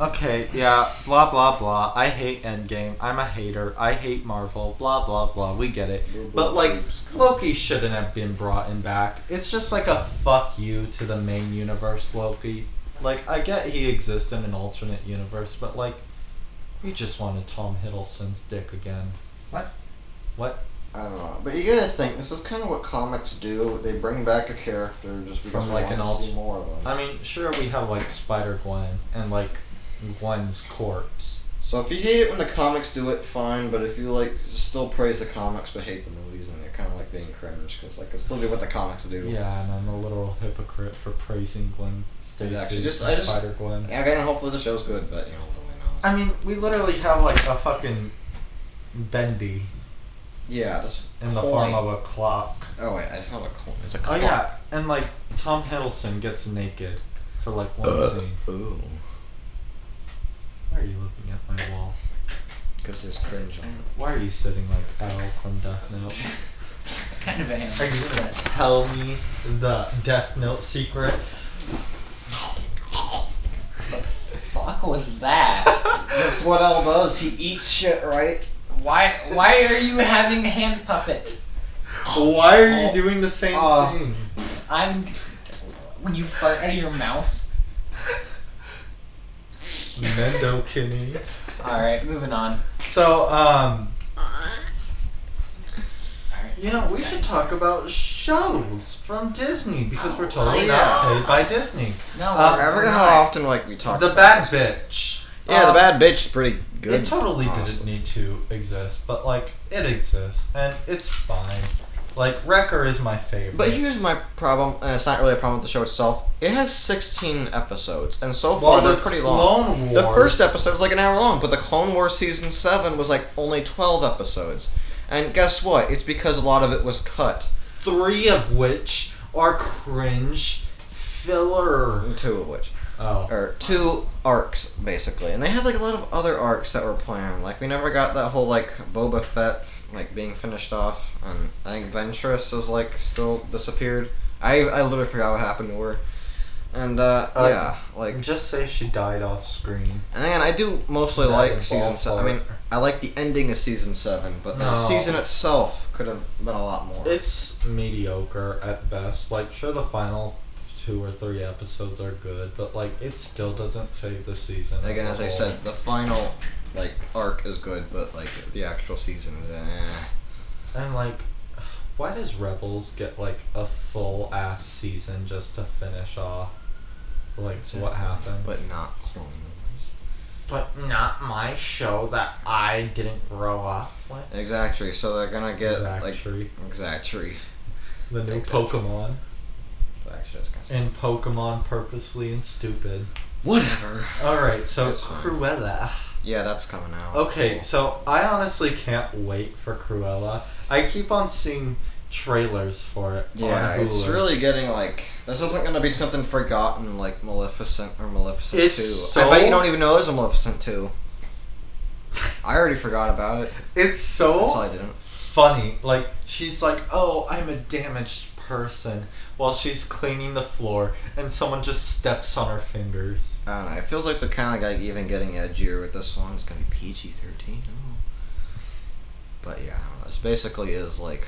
Okay, yeah, blah blah blah. I hate Endgame. I'm a hater. I hate Marvel. Blah blah blah. We get it. But like, Loki shouldn't have been brought in back. It's just like a fuck you to the main universe, Loki. Like, I get he exists in an alternate universe, but like, you just wanted Tom Hiddleston's dick again. What? I don't know. But you gotta think, this is kind of what comics do. They bring back a character just because From, we like, want an to see more of them. I mean, sure, we have like Spider-Gwen and like Gwen's corpse. So if you hate it when the comics do it, fine. But if you like still praise the comics but hate the movies, then you're kind of like being cringe because like it's still do what the comics do. Yeah, and I'm a literal hypocrite for praising Gwen Stacy. Exactly. and Spider-Gwen. Yeah, again, hopefully the show's good, but you know, who knows. I mean, we literally have like a fucking bendy Yeah, that's in the form of a clock. Oh wait, I just have a coin. It's a Oh clock. yeah, and like Tom Hiddleston gets naked for like one scene. Ooh. Why are you looking at my wall? Because there's cringe on it. Why are you sitting like Al from Death Note? Kind of a ham. Are you gonna tell me the Death Note secret? Fuck was that? That's what Al does. He eats shit, right? Why are you having a hand puppet? Why are you doing the same thing? When you fart out of your mouth. Mendo Kinney. Alright, moving on. So, Alright. you know, we should talk about shows from Disney because we're totally Oh, not yeah. paid by Disney. No, I I forget how often like we talk. The about Bad this. Bitch. Yeah, the Bad Bitch is pretty good. It totally honestly. didn't need to exist, but like it exists and it's fine. Like Wrecker is my favorite. But here's my problem, and it's not really a problem with the show itself. It has 16 episodes, and so well, far the they're pretty long. Clone Wars, The first episode was like an hour long, but the Clone Wars season 7 was like only 12 episodes. And guess what? It's because a lot of it was cut. 3 of which are cringe filler. 2 of which. Oh. Or 2 arcs, basically. And they had like a lot of other arcs that were planned. Like, we never got that whole like Boba Fett like being finished off. And I think Ventress is like still disappeared. I literally forgot what happened to her. And yeah, like, Just say she died off screen. and again, I do mostly That like and season 7. I Ballpark. mean, I like the ending of season 7, but the No. season itself could have been a lot more. It's mediocre at best. Like, sure, the final 2 or 3 episodes are good, but like it still doesn't save the season. Again, as a I whole. said, the final like arc is good, but like the actual season is And like, why does Rebels get like a full ass season just to finish off? Like, what happened? But not Clone Wars. But not my show that I didn't grow up with. Exactly. So they're gonna get Exactly. like Exactly. The new Exactly. Pokemon. Actually, that's kind of And Pokemon Purposely and Stupid. whatever. Alright, so That's fine. Cruella. Yeah, that's coming out. Okay, so I honestly can't wait for Cruella. I keep on seeing trailers for it. Yeah, on Hulu. it's really getting like this isn't gonna be something forgotten like Maleficent or Maleficent It's 2. so- I bet you don't even know there's a Maleficent 2. I already forgot about it. It's so That's all I didn't. funny. Like, she's like, oh, I'm a damaged person, while she's cleaning the floor, and someone just steps on her fingers. I don't know. It feels like they're kind of like even getting edgier with this one. It's gonna be PG-13. Oh. But yeah, I don't know. It's basically is like,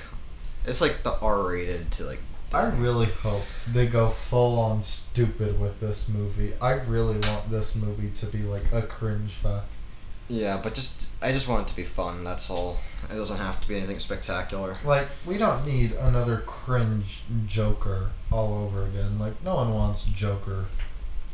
it's like the R-rated to like. I Disney. really hope they go full on stupid with this movie. I really want this movie to be like a cringe fest. Yeah, but I just want it to be fun. That's all. It doesn't have to be anything spectacular. Like, we don't need another cringe Joker all over again. Like, no one wants Joker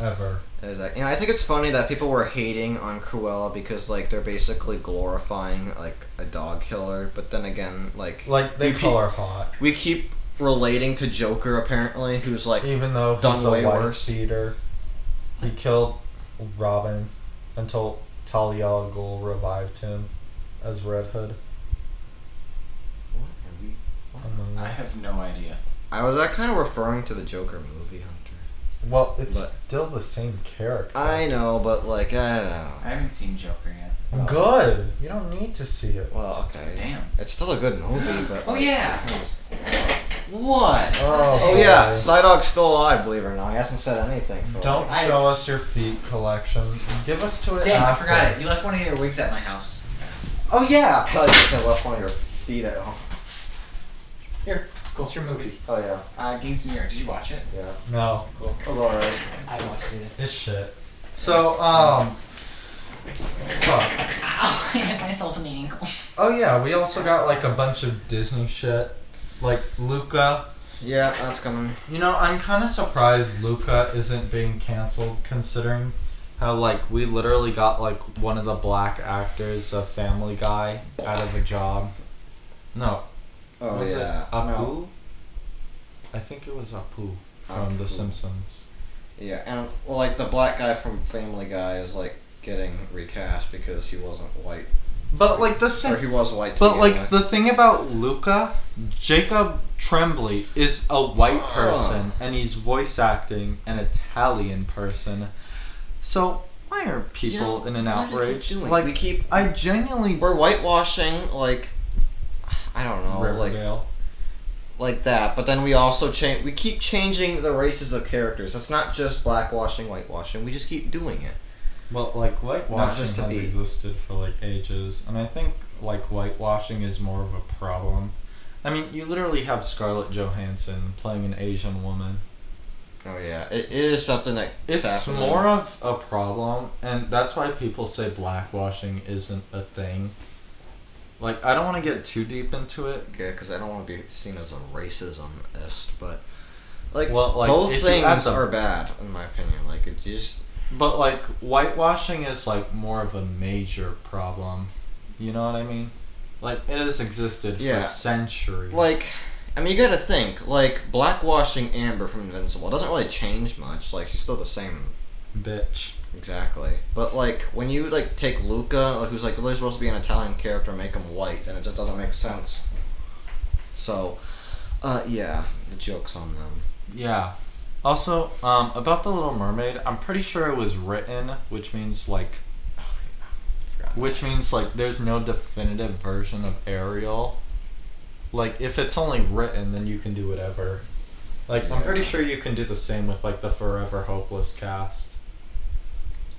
ever. Exactly. I think it's funny that people were hating on Cruella because like they're basically glorifying like a dog killer, but then again, like They call her hot, we keep relating to Joker apparently, who's like even though done he's a way white worse. beater. He killed Robin until Talia al Ghul revived him as Red Hood. Among I Us. have no idea. I was kind of referring to the Joker movie, Hunter. Well, it's But- still the same character. I know, but like I don't know. I haven't seen Joker yet. Good. You don't need to see it. Well, okay. Damn. It's still a good movie, but Oh like, yeah. What? Oh, Oh yeah, boy. Psydog's still alive, believe it or not. He hasn't said anything. For Don't like, show us your feet collection. Give us to it Damn, I after. forgot it. You left one of your wigs at my house. oh yeah. I just left one of your feet at home. Here, go through movie. Oh yeah. Gangs of New York. Did you watch it? Yeah. No, Cool. That was alright. I watched it. it's shit. So, fuck. Ow, I hit myself in the ankle. Oh yeah, we also got like a bunch of Disney shit, like Luca. Yeah, that's coming. You know, I'm kind of surprised Luca isn't being canceled, considering how like we literally got like one of the black actors of Family Guy out of a job. No, Oh was yeah. it Apu? No. I think it was Apu from The Apu. Simpsons. Yeah, and well, like the black guy from Family Guy is like getting recast because he wasn't white, But like the or he was white. To But begin like with. the thing about Luca, Jacob Tremblay is a white person and he's voice acting an Italian person. So why are people You know, in an what do we keep outrage? doing? Like we keep I genuinely we're whitewashing like I don't know Riverdale. like that, but then we also change. We keep changing the races of characters. It's not just blackwashing, whitewashing. We just keep doing it. Well, like whitewashing just to has be- existed for like ages, and I think like whitewashing is more of a problem. I mean, you literally have Scarlett Johansson playing an Asian woman. Oh yeah, it is something that It's happening. more of a problem, and that's why people say blackwashing isn't a thing. Like, I don't want to get too deep into it. Okay, because I don't want to be seen as a racismist, but like, Well, like, both if you add things the- are bad in my opinion. Like it just But, like, whitewashing is, like, more of a major problem. You know what I mean? Like, it has existed Yeah. for centuries. like. I mean, you gotta think, like, blackwashing Amber from Invincible doesn't really change much. Like, she's still the same. Bitch. Exactly. But, like, when you, like, take Luca, who's, like, really supposed to be an Italian character, and make him white, then it just doesn't make sense. So, yeah, the joke's on them. Yeah. Also, about The Little Mermaid, I'm pretty sure it was written, which means, like, there's no definitive version of Ariel. Like, if it's only written, then you can do whatever. Like, I'm pretty Yeah. sure you can do the same with, like, the Forever Hopeless cast.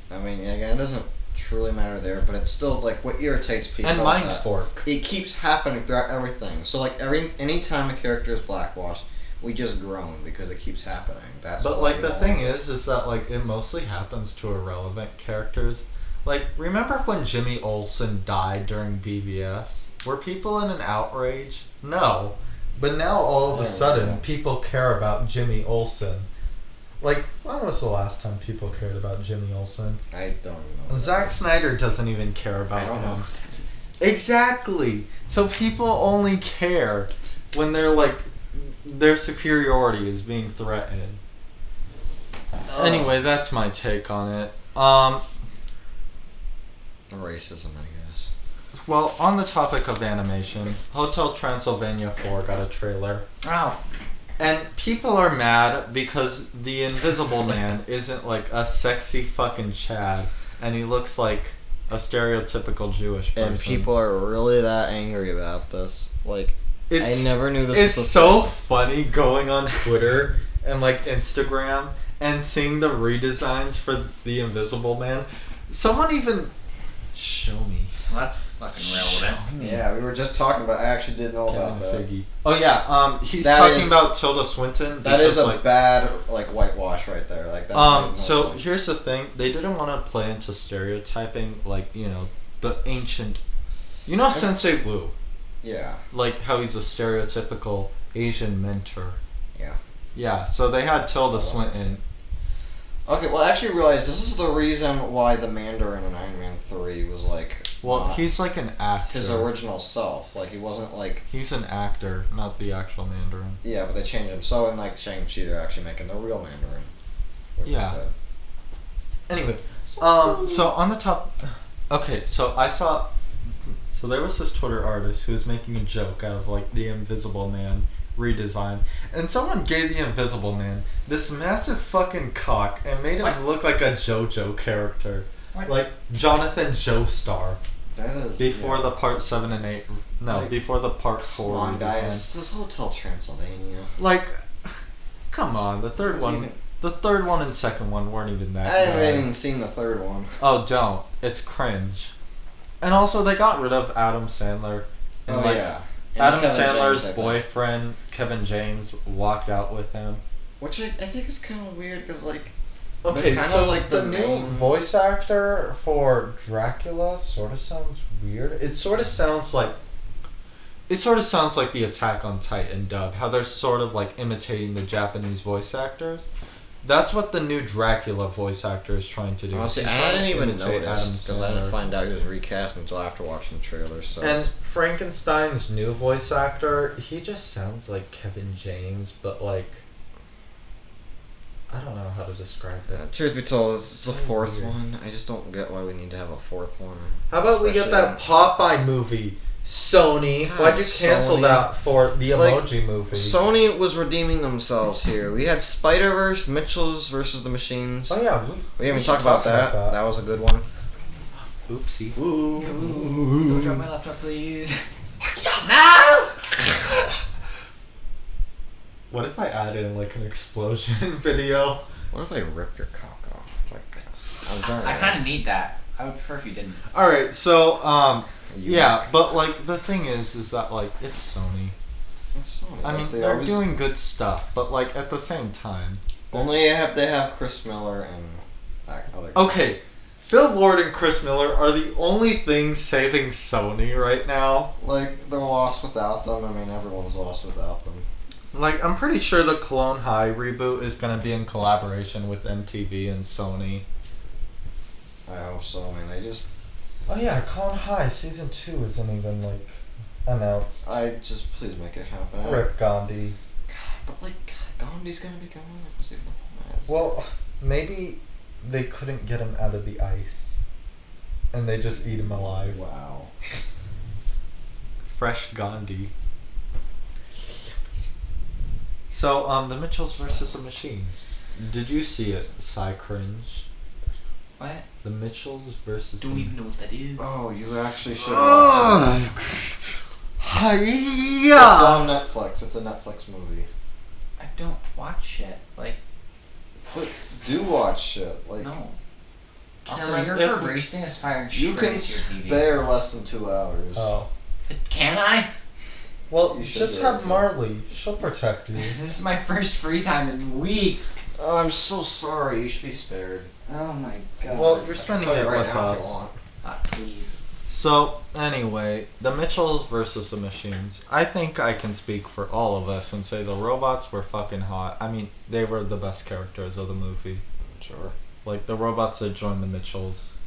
I mean, again, it doesn't truly matter there, but it's still, like, what irritates people And is Mind that Fork. it keeps happening throughout everything. So, like, anytime a character is blackwashed, we just groan because it keeps happening. That's But why like we the don't thing like it. is that like it mostly happens to irrelevant characters. Like remember when Jimmy Olsen died during BVS? Were people in an outrage? No. But now all of a Yeah, sudden yeah. people care about Jimmy Olsen. Like when was the last time people cared about Jimmy Olsen? I don't know. Zack Snyder doesn't even care about I don't him. know. Exactly. So people only care when they're like their superiority is being threatened. Anyway, that's my take on it. Racism, I guess. Well, on the topic of animation, Hotel Transylvania 4 got a trailer. Oh, And people are mad because the Invisible Man isn't like a sexy fucking Chad, and he looks like a stereotypical Jewish person. And people are really that angry about this. Like, It's, I never knew this It's was a so thing. funny going on Twitter and like Instagram and seeing the redesigns for the Invisible Man. Someone even show me. well, that's fucking relevant. Yeah, we were just talking about. I actually didn't know about that. Figgy. Oh yeah, he's That talking is- about Tilda Swinton. That is because, a like, bad like whitewash right there. Like that. made no So sense. here's the thing: they didn't want to play into stereotyping, like the ancient, Sensei Wu, Yeah. like how he's a stereotypical Asian mentor. Yeah. Yeah. So they had Tilda That wasn't- Swinton. Okay, well, I actually realized this is the reason why the Mandarin in Iron Man 3 was like. Well, not he's like an actor. his original self. Like, he wasn't like. He's an actor, not the actual Mandarin. Yeah, but they changed him. So in like Shang-Chi, they're actually making the real Mandarin. Which is Yeah. good. Anyway, so on the top, okay, so I saw, so there was this Twitter artist who was making a joke out of like the Invisible Man redesign, and someone gave the Invisible Man this massive fucking cock and made him What? look like a JoJo character, What? like Jonathan Joestar. That is. Before yeah. the part 7 and 8, no, Like, before the part 4 Come on, redesign. guys. This is Hotel Transylvania. Like, come on, the third Wasn't one. even- The third one and second one weren't even that I haven't bad. even seen the third one. Oh, don't. It's cringe. And also, they got rid of Adam Sandler. And Oh, yeah. And Adam Kevin Sandler's James, I think. boyfriend, Kevin James, walked out with him. Which I think is kind of weird because, like. Okay, kinda so like the the new main- voice actor for Dracula sort of sounds weird. It sort of sounds like the Attack on Titan dub, how they're sort of like imitating the Japanese voice actors. That's what the new Dracula voice actor is trying to do. Honestly, He's I trying to didn't even imitate notice Adam because I didn't Sandler. find out he was recast until after watching the trailer. So And Frankenstein's new voice actor, he just sounds like Kevin James, but like, I don't know how to describe it. truth be told, it's the So fourth weird. one. I just don't get why we need to have a fourth one. How about we get that Popeye movie, Sony? God, Why'd you cancel Sony. that for the Like, Emoji movie? Sony was redeeming themselves here. We had Spider-Verse, Mitchells versus the Machines. Oh yeah, We haven't should talked about talk that. That was a good one. Oopsie. Don't drop my laptop, please. No! What if I add in like an explosion video? What if I ripped your cock off? Like, I'm trying. I kind of need that. I would prefer if you didn't. All right, so yeah, Yuck. but like the thing is that like it's Sony. It's Sony. I like, mean, they they're always- doing good stuff, but like at the same time. Only they have Chris Miller and that other guy. Okay, Phil Lord and Chris Miller are the only things saving Sony right now. Like, they're lost without them. I mean, everyone's lost without them. Like, I'm pretty sure the Clone High reboot is going to be in collaboration with MTV and Sony. I hope so. I mean, they just. Oh yeah, Clone High season 2 isn't even like announced. Please make it happen. Rip Gandhi. But, like, Gandhi's gonna be gone. Like, what's even the whole mess? Well, maybe they couldn't get him out of the ice, and they just eat him alive. Wow. Fresh Gandhi. So, the Mitchells versus the Machines. Did you see it? Sigh cringe. What? The Mitchells versus. Don't even know what that is. Oh, you actually should watch it. It's Yeah. on Netflix. It's a Netflix movie. I don't watch shit. Like, But do watch shit. Like, no. Also, Cameron, your if- Febreze thing is firing you can straight to your TV. spare less than 2 hours. Oh. Can I? Well, You should just do it, have too. Marley. She'll protect you. This is my first free time in weeks. Oh, I'm so sorry. You should be spared. Oh my god. Well, you're spending Tell you it right with now if us. you want. Please. So, anyway, the Mitchells versus the Machines. I think I can speak for all of us and say the robots were fucking hot. I mean, they were the best characters of the movie. Sure. Like, the robots that joined the Mitchells.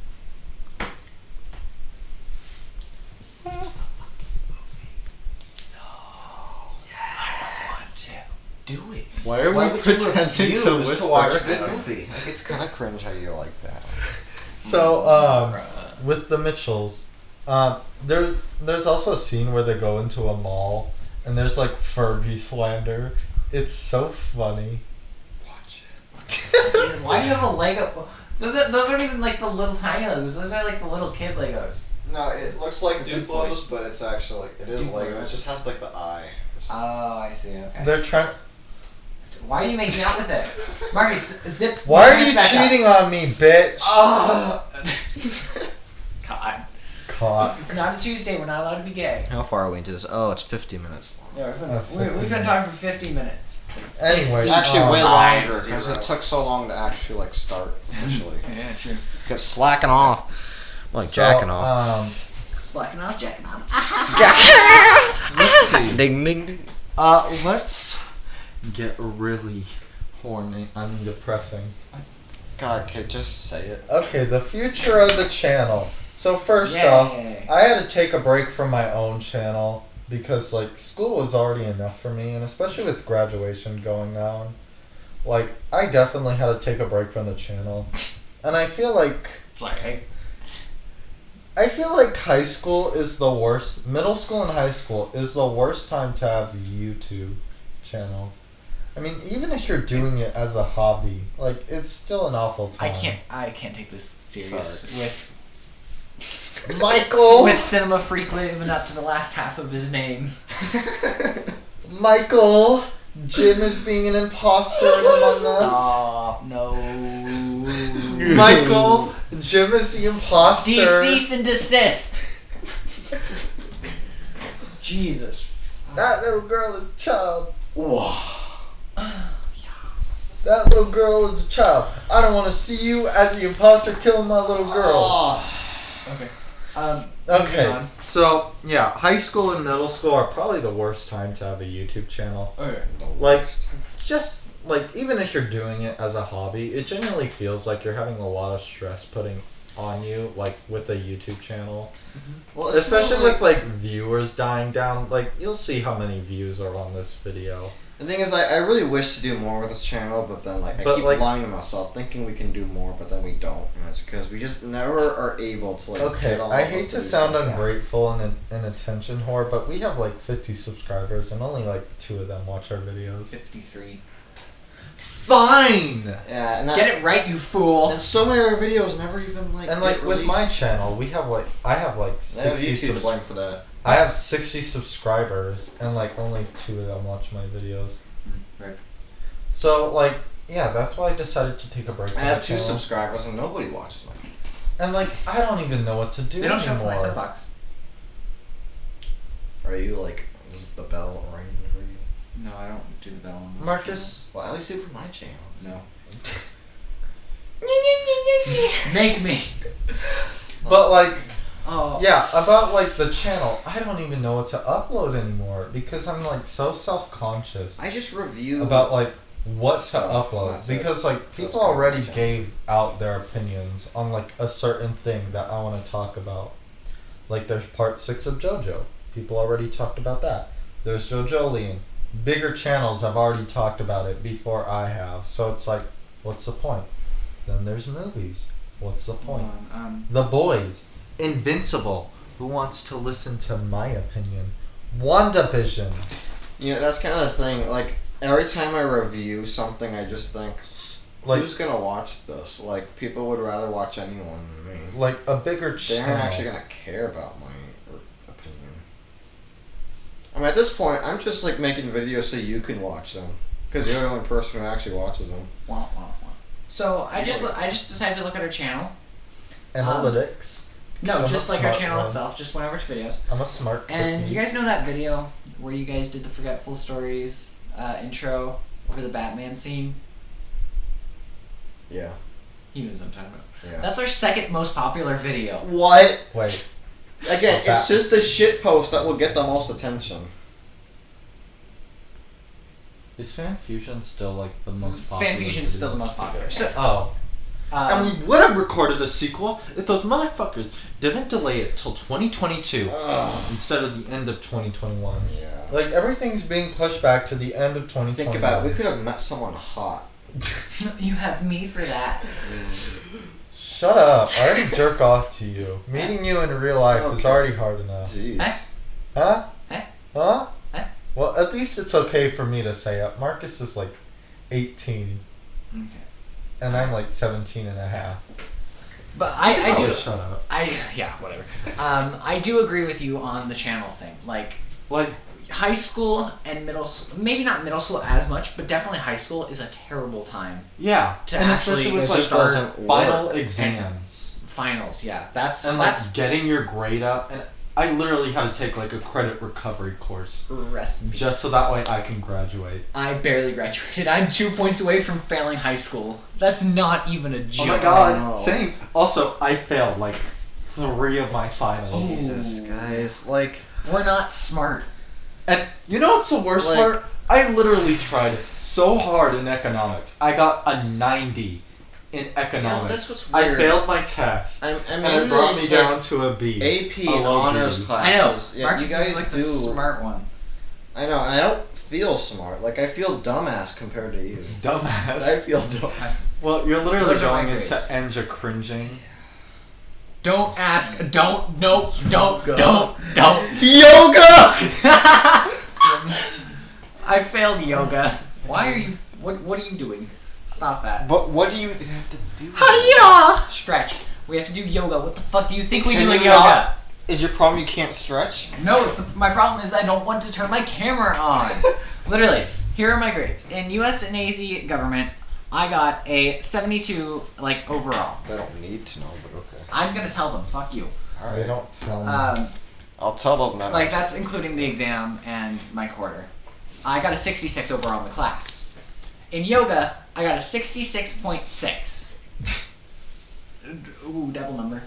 Do it. Why are Why we would you pretending refuse to whisper? to watch a good movie? Like, it's kind of cringe how you like that. So, with the Mitchells, there's also a scene where they go into a mall and there's like Furby slander. It's so funny. Watch it. Why do you have a Lego? Those aren't even like the little tiny Legos. Those are like the little kid Legos. No, it looks like Duplos, but it's actually it is Lego. It just has like the eye. Oh, I see. Okay. They're trying. Why are you making out with it, Marcus? Zip. Why your are you pants back up. cheating on me, bitch? Oh. God. Caught. It's not a Tuesday. We're not allowed to be gay. How far are we into this? Oh, it's 50 minutes. Yeah, we've 15 been talking for 50 minutes. Anyway, Actually, way Five, longer because zero. it took so long to actually like start officially. Yeah, true. Got slacking off, like jacking off. Slacking off, jacking off. Let's see. Ding ding ding. Let's get really horny and depressing. God, kid, just say it. Okay, the future of the channel. So first Yay. off, I had to take a break from my own channel because like school was already enough for me, and especially with graduation going on, like I definitely had to take a break from the channel. And I feel like Sorry. high school is the worst. Middle school and high school is the worst time to have a YouTube channel. I mean, even if you're doing it as a hobby, like it's still an awful time. I can't take this serious Sorry. with Michael. with Cinema Freak living up to the last half of his name. Michael, Jim is being an imposter among us. Stop! No. Michael, Jim is the imposter. Cease and desist. Jesus. That little girl is a child. Whoa. That little girl is a child. I don't want to see you as the imposter killing my little girl. Okay. Okay, moving on. so yeah, high school and middle school are probably the worst time to have a YouTube channel. Okay. Like, just like even if you're doing it as a hobby, it genuinely feels like you're having a lot of stress putting on you, like with a YouTube channel. Well, it's Especially more with like viewers dying down. Like you'll see how many views are on this video. The thing is, I really wish to do more with this channel, but then I But, keep like- lying to myself, thinking we can do more, but then we don't, and it's because we just never are able to Okay, get all I of us hate to do sound something. ungrateful and an attention whore, but we have like 50 subscribers and only like 2 of them watch our videos. 53. Fine. Yeah, and Get it right, you fool. And so many of our videos never even like. And get like with my released. channel, I have like I have 60 YouTube to blame for that. I have 60 subscribers and like only 2 of them watch my videos. Right. So like yeah, that's why I decided to take a break. I from have the 2 channel. subscribers and nobody watches them. And like I don't even know what to do They don't show up in my anymore. sub box. Are you like, is the bell ringing for you? No, I don't do the bell on this Marcus, Well, at least do it for my channel. channel. No. Make me. but like Oh. yeah, about like the channel, I don't even know what to upload anymore because I'm like so self-conscious I just review about like what to Stuff, upload that's it. because like That's people kind of already my channel. gave out their opinions on like a certain thing that I want to talk about. Like there's part 6 of JoJo. People already talked about that. There's JoJolian. Bigger channels have already talked about it before I have. So it's like, what's the point? Then there's movies. What's the point? The Boys. Invincible. Who wants to listen to my opinion? WandaVision. You know, that's kind of the thing. Like, every time I review something, I just think, Like who's gonna watch this? Like, people would rather watch anyone than me. like a bigger They channel. aren't actually gonna care about my opinion. I mean, at this point, I'm just like making videos so you can watch them, because you're the only person who actually watches them. Wah, wah, wah. So I just decided to look at our channel. Analytics. No, I'm a just like our smart channel one. itself. Just went over to videos. I'm a smart And cookie. you guys know that video where you guys did the Forgetful Stories intro over the Batman scene? Yeah. He knows what I'm talking about. Yeah. That's our second most popular video. What? Wait. Again, That- it's just the shit post that will get the most attention. Is Fan Fusion still like the most popular? Fan Fusion's still the most popular. So, Oh. um, And we would have recorded a sequel if those motherfuckers didn't delay it till 2022 Ugh. instead of the end of 2021. Yeah. Like everything's being pushed back to the end of 2021. Think about it. We could have met someone hot. you have me for that. Shut up! I already jerk off to you. Meeting you in real life is Okay. already hard enough. Jeez. Huh? Huh? Huh? Huh? Huh? Well, at least it's okay for me to say it. Marcus is like 18, Okay. and I'm like 17 and a half. But I Oh, do. shut up. Yeah, whatever. I do agree with you on the channel thing. Like, Like, high school and middle school, maybe not middle school as much, but definitely high school is a terrible time. yeah. To and actually especially with It like just doesn't our final work. exams. Finals, yeah. That's And like getting your grade up, and I literally had to take like a credit recovery course rest in peace. just so that way I can graduate. I barely graduated. I'm 2 points away from failing high school. That's not even a joke. Oh my god, no. same. Also, I failed like 3 of my finals. Oh. Jesus, guys. Like, We're not smart. And you know what's the worst Like- part? I literally tried so hard in economics. I got a 90 in economics. that's what's I weird. failed my test. I and mean, it brought me it's down to a B. AP A low honors B. classes. I know. Yeah, Marcus you guys is like do. the smart one. I know, and I don't feel smart. Like, I feel dumbass compared to you. Dumbass. I feel dumb. Well, you're literally Those are my going into grades. Enja cringing. Don't ask. Don't. Nope. Don't. Yoga! I failed yoga. Why are you? What are you doing? Stop that. But what do you have to do? Stretch. We have to do yoga. What the fuck do you think we Can do in you yoga? not? Is your problem you can't stretch? No, my problem is I don't want to turn my camera on. Literally, here are my grades. In U.S. and AZ government, I got a 72 overall. They don't need to know, but okay. I'm gonna tell them. Fuck you. They don't tell me. I'll tell them that. That's including the exam and my quarter. I got a 66 overall in the class. In yoga, I got a 66.6. Ooh, devil number.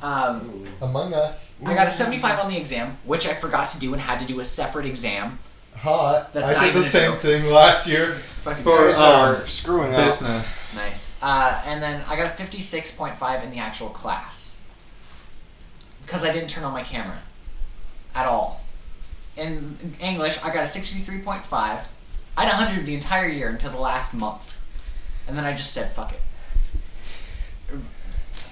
Among Us. I got a 75 on the exam, which I forgot to do and had to do a separate exam. Hot. That's not I did even the a same joke. thing last year Fucking for Guys are screwing up. business. nice. And then I got a 56.5 in the actual class. Because I didn't turn on my camera. At all. In English, I got a 63.5. I had 100 the entire year until the last month. And then I just said, fuck it.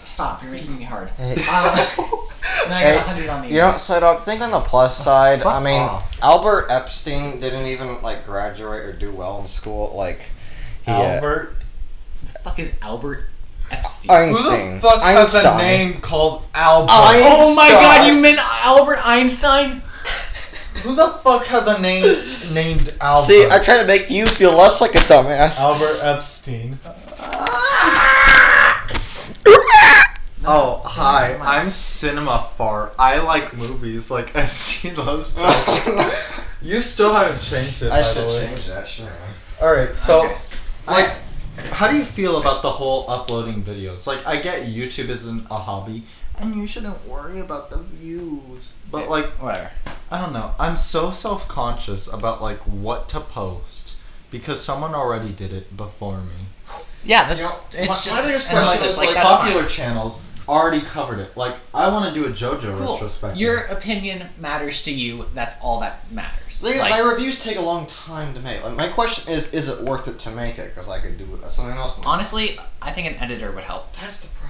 Stop, you're making me hard. Hey. Then I got 100 on the You know, Sidog, think on the plus side. Fuck I mean, off. Albert Epstein didn't even graduate or do well in school. Albert. What the fuck is Albert Epstein? Einstein. Who the fuck has a Einstein. name called Albert? Oh my Einstein. god, you meant Albert Einstein? Who the fuck has a name named Albert? See, I try to make you feel less like a dumbass. Albert Epstein. No, Oh, hi. never mind. I'm Cinema Fart. I like movies like SG loves films. You still haven't changed it, I by the should way. change that, sure. Alright, so, Okay. how do you feel about the whole uploading videos? I get YouTube isn't a hobby, and you shouldn't worry about the views. But, Whatever. I don't know. I'm so self-conscious about, what to post, because someone already did it before me. Yeah, that's You know, it's my just biggest and question it's is, that's Popular fine. channels already covered it. I want to do a JoJo Cool. retrospective. Your opinion matters to you. That's all that matters. The thing is, my reviews take a long time to make. My question is it worth it to make it? Because I could do something else. Honestly, I think an editor would help. That's the problem.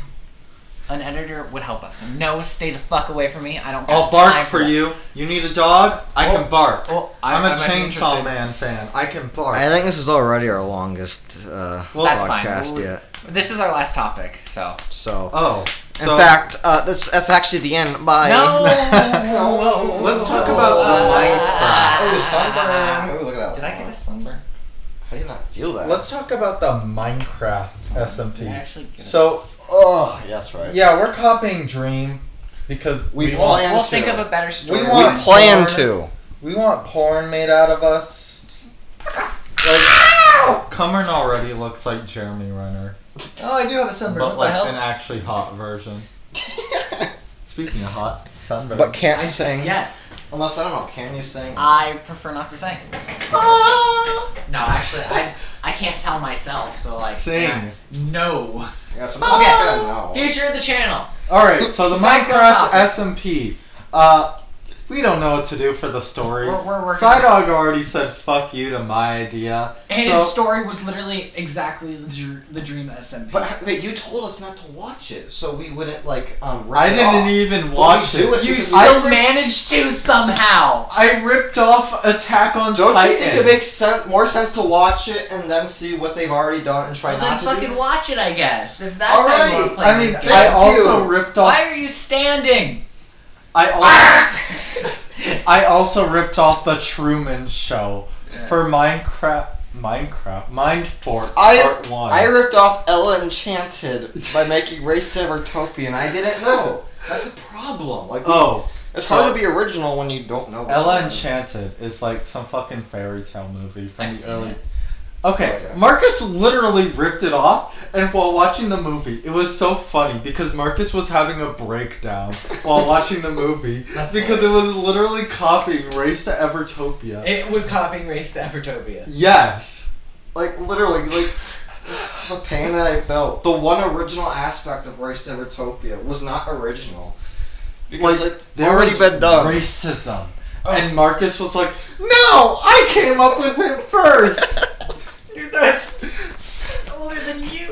An editor would help us. No, stay the fuck away from me. I don't. I'll got bark time for that. you. You need a dog? I can bark. Oh, I'm a might be Chainsaw interested. Man fan. I can bark. I think this is already our longest That's podcast fine. yet. This is our last topic, so. So, Oh. in So, fact, that's actually the end. Bye. No. Let's talk about Oh, sunburn. Ooh, look at that. Did I get a sunburn? How do you not feel that? let's talk about the Minecraft SMP. Did I actually get So, Oh, yeah, that's right. yeah, we're copying Dream because We We'll, plan we'll to. think of a better story. We want- We plan porn. to. we want porn made out of us. Cameron already looks like Jeremy Renner, Oh, I do have a sunburn. but What the an hell? actually hot version. Speaking of hot, sunburn. But can't I sing. yes. Unless, I don't know, can you sing? I prefer not to sing. No, actually, I can't tell myself. So Sing. No. Yeah, so Okay. no. Future of the channel. Alright, so the Back to Minecraft topic. SMP. We don't know what to do for the story. We're working. Psydog already said fuck you to my idea. His So, story was literally exactly the dream SMP. But wait, you told us not to watch it, so we wouldn't rip I it didn't off. even But watch we do it. you because still I- managed to somehow. I ripped off Attack on Don't Titan. you think it makes more sense to watch it and then see what they've already done and try Well, then not to fucking do? watch it, I guess. If that's All how you right. want to play I mean, this game. I Thank also you. ripped off. Why are you standing? I also, I also ripped off the Truman Show for Minecraft. Mindfort Part 1. I ripped off Ella Enchanted by making Race to Evertopia, and I didn't know. That's the problem. It's hard so to be original when you don't know. Ella what's Enchanted is like some fucking fairy tale movie from I've the seen early. it. Okay, Oh, yeah. Marcus literally ripped it off, and while watching the movie, it was so funny because Marcus was having a breakdown while watching the movie That's because it was literally copying Race to Evertopia. It was copying Race to Evertopia. Yes. Like literally, the pain that I felt. The one original aspect of Race to Rotopia was not original. Because it's already been done. Racism. And Marcus was like, no, I came up with it first. Dude, that's older than you.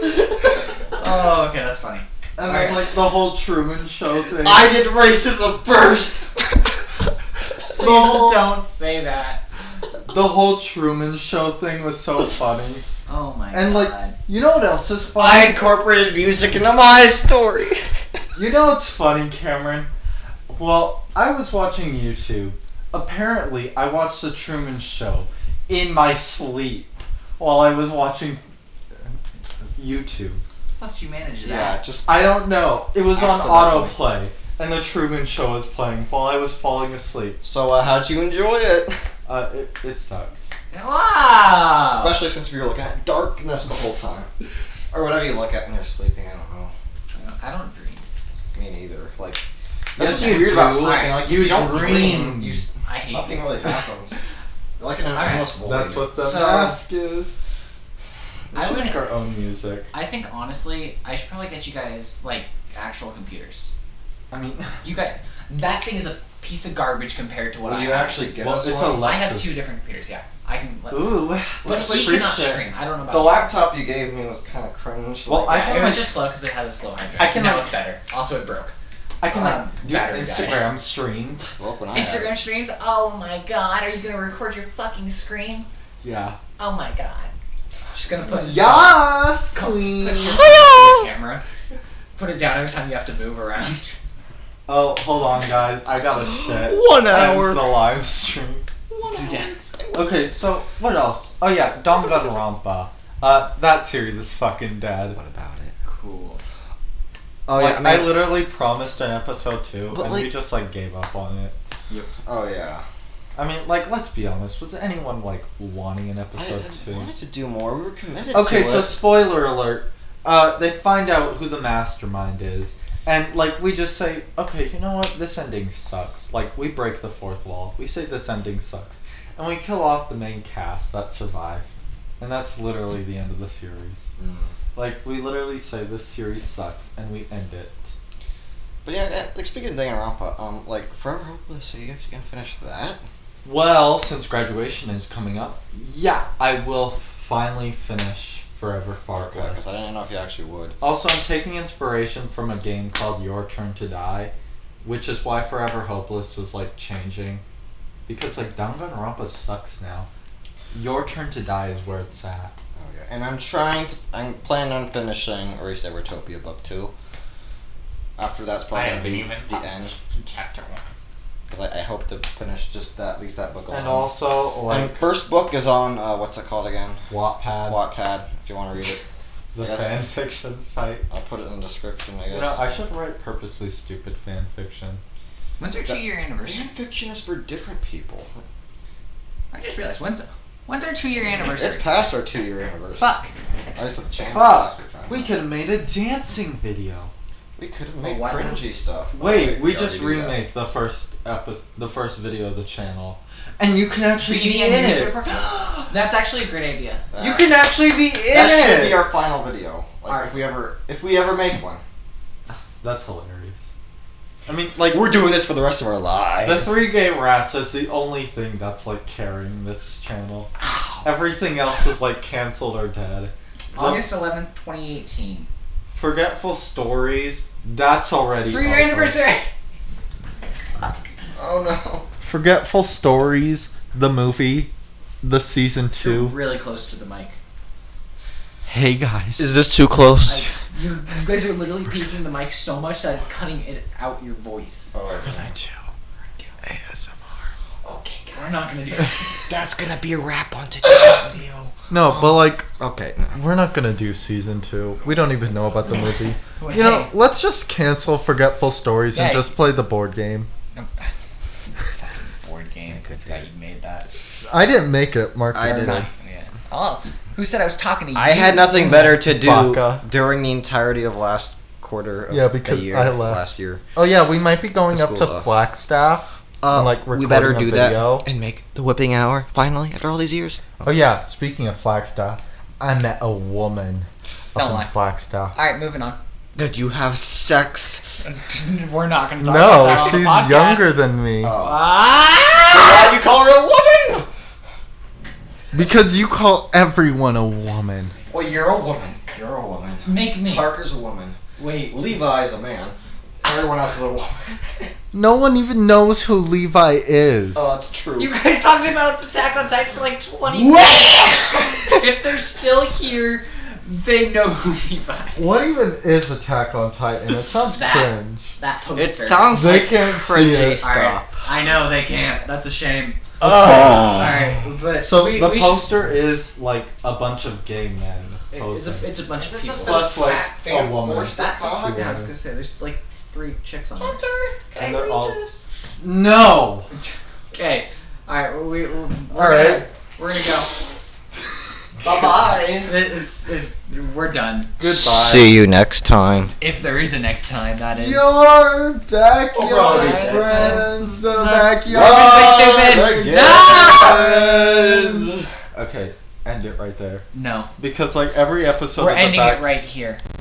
Oh, okay, that's funny. And then, like, the whole Truman Show thing. I did racism first! The whole, Don't say that. the whole Truman Show thing was so funny. Oh my And, god. like, you know what else is funny? I incorporated music into my story. You know what's funny, Cameron? Well, I was watching YouTube. Apparently, I watched the Truman Show in my sleep while I was watching YouTube. How the fuck did you manage that? Yeah, just I don't know. It was on Accidentally. autoplay, and the Truman Show was playing while I was falling asleep. so. How'd you enjoy it? It sucked. Wow. Especially since we were looking at darkness the whole time, or whatever you look at when you're sleeping. I don't know. I don't dream. Me neither. Like Yes, that's what's you weird about do. sleeping. Like You you don't dream. dream. I hate Nothing it. really happens. You're like in an Alright. endless void. That's what the So- mask is. We I should would- make our own music. I think honestly, I should probably get you guys like actual computers. I mean, You got that thing is a piece of garbage compared to what Will I you have. actually get well, us it's one? a I have Lexus. 2 different computers. Yeah, I can. Ooh, But let's he cannot appreciate- stream. I don't know about The you. laptop you gave me was kind of cringe. Well, like, I can It was like- just slow because it had a slow hard drive. I can, now like- it's better. Also, it broke. I can like do battery died. Instagram streamed. broke when I had Instagram it. streams. Oh my god, are you gonna record your fucking screen? Yeah. Oh my god. Just gonna put Yes, Put queen. your phone to the camera. Put it down every time you have to move around. Oh, hold on, guys. I gotta shit. 1 This hour. is a live stream. Yeah. Okay, so what else? Oh yeah, Danganronpa. That series is fucking dead. What about it? Cool. Oh Like, yeah, I literally promised an episode 2, But, and we like- just like gave up on it. Oh yeah. I mean, like, let's be honest. Was anyone like wanting an episode I 2? wanted to do more. We were committed Okay, to so it. spoiler alert. They find out who the mastermind is, and like we just say, okay, you know what? This ending sucks. Like we break the fourth wall. We say this ending sucks, and we kill off the main cast that survive, and that's literally the end of the series. Like we literally say this series sucks, and we end it. But yeah, like speaking of Danganronpa, like Forever Hopeless, are you actually gonna finish that? Well, since graduation is coming up, yeah, I will finally finish Forever Fartless. Because I didn't know if you actually would. Also, I'm taking inspiration from a game called Your Turn to Die, which is why Forever Hopeless is like changing, because like Danganronpa sucks now. Your Turn to Die is where it's at. Oh yeah. And I'm planning on finishing Erase Evertopia book 2. After that's probably gonna be the end. Chapter 1. Because I hope to finish just that, at least that book alone. And also, like, And first book is on what's it called again? Wattpad, Wattpad. If you want to read it, the I guess- fan fiction site. I'll put it in the description. I guess. You know, I should write purposely stupid fan fiction. When's our 2-year anniversary? Fan fiction is for different people. I just realized when's our 2-year anniversary? It's past our 2-year anniversary. Fuck. I just at the channel. Fuck! We could have made a dancing video. We could have made what? cringy stuff. Wait, we already just do that. remade the first video of the channel, and you can actually be BDN in it. newspaper? That's actually a great idea. You can actually be in That it. should be our final video. Like Alright. if we ever make one. That's hilarious. I mean, like, We're doing this for the rest of our lives. the 3 Gay Rats is the only thing that's like carrying this channel. Everything else is like canceled or dead. August 11th, 2018. Forgetful Stories, that's already 3-year over. anniversary! Oh no. Forgetful Stories, the movie, the season You're 2. really close to the mic. Hey guys. Is this too close? You guys are literally peeking the mic so much that it's cutting it out your voice. Oh, I ASMR. Okay, guys. We're not gonna do that. That's gonna be a wrap on today's video. No, but like, Okay. we're not gonna do season 2. We don't even know about the movie. Well, You know, hey. let's just cancel Forgetful Stories and Yeah. just play the board game. Fucking board game. Good that you made that. I didn't make it, Marcus I did. didn't. Yeah. Oh, who said I was talking to you? I had nothing better to do Baka. during the entirety of last quarter of Yeah, because the year, I left. last year. Oh yeah, we might be going The up to school, Flagstaff. and, like, we better recording a do that video. and make the whipping hour finally after all these years. Oh yeah, speaking of Flagstaff, I met a woman. Don't up lie. in Flagstaff. All right, moving on. Did you have sex? We're not going to talk about that No, on the she's podcast. younger than me. Ah! Why'd you call her a woman? Because you call everyone a woman. Well, you're a woman. You're a woman. Make me. Parker's a woman. Wait. Levi's a man. Everyone else is a woman. No one even knows who Levi is. Oh, that's true. You guys talked about Attack on Titan for like 20 minutes. If they're still here, they know who Levi is. What even is Attack on Titan? It sounds That. cringe. That poster. It sounds They like can't see cringy it. stuff. Alright, I know they can't. That's a shame. Oh. Alright, but So we, the we poster is like a bunch of gay men posing. it's a bunch of people. Plus like a woman. That poster, yeah, I was Yeah. gonna say, there's like 3 chicks on there. And they're all... No! Okay, alright, we're Alright. we're gonna go. Bye-bye. We're done. Goodbye. See you next time. If there is a next time, that is. Your backyard Alright. friends, the Obviously stupid. backyard friends. Okay, end it right there. No. Because like every episode We're of the ending back... it right here.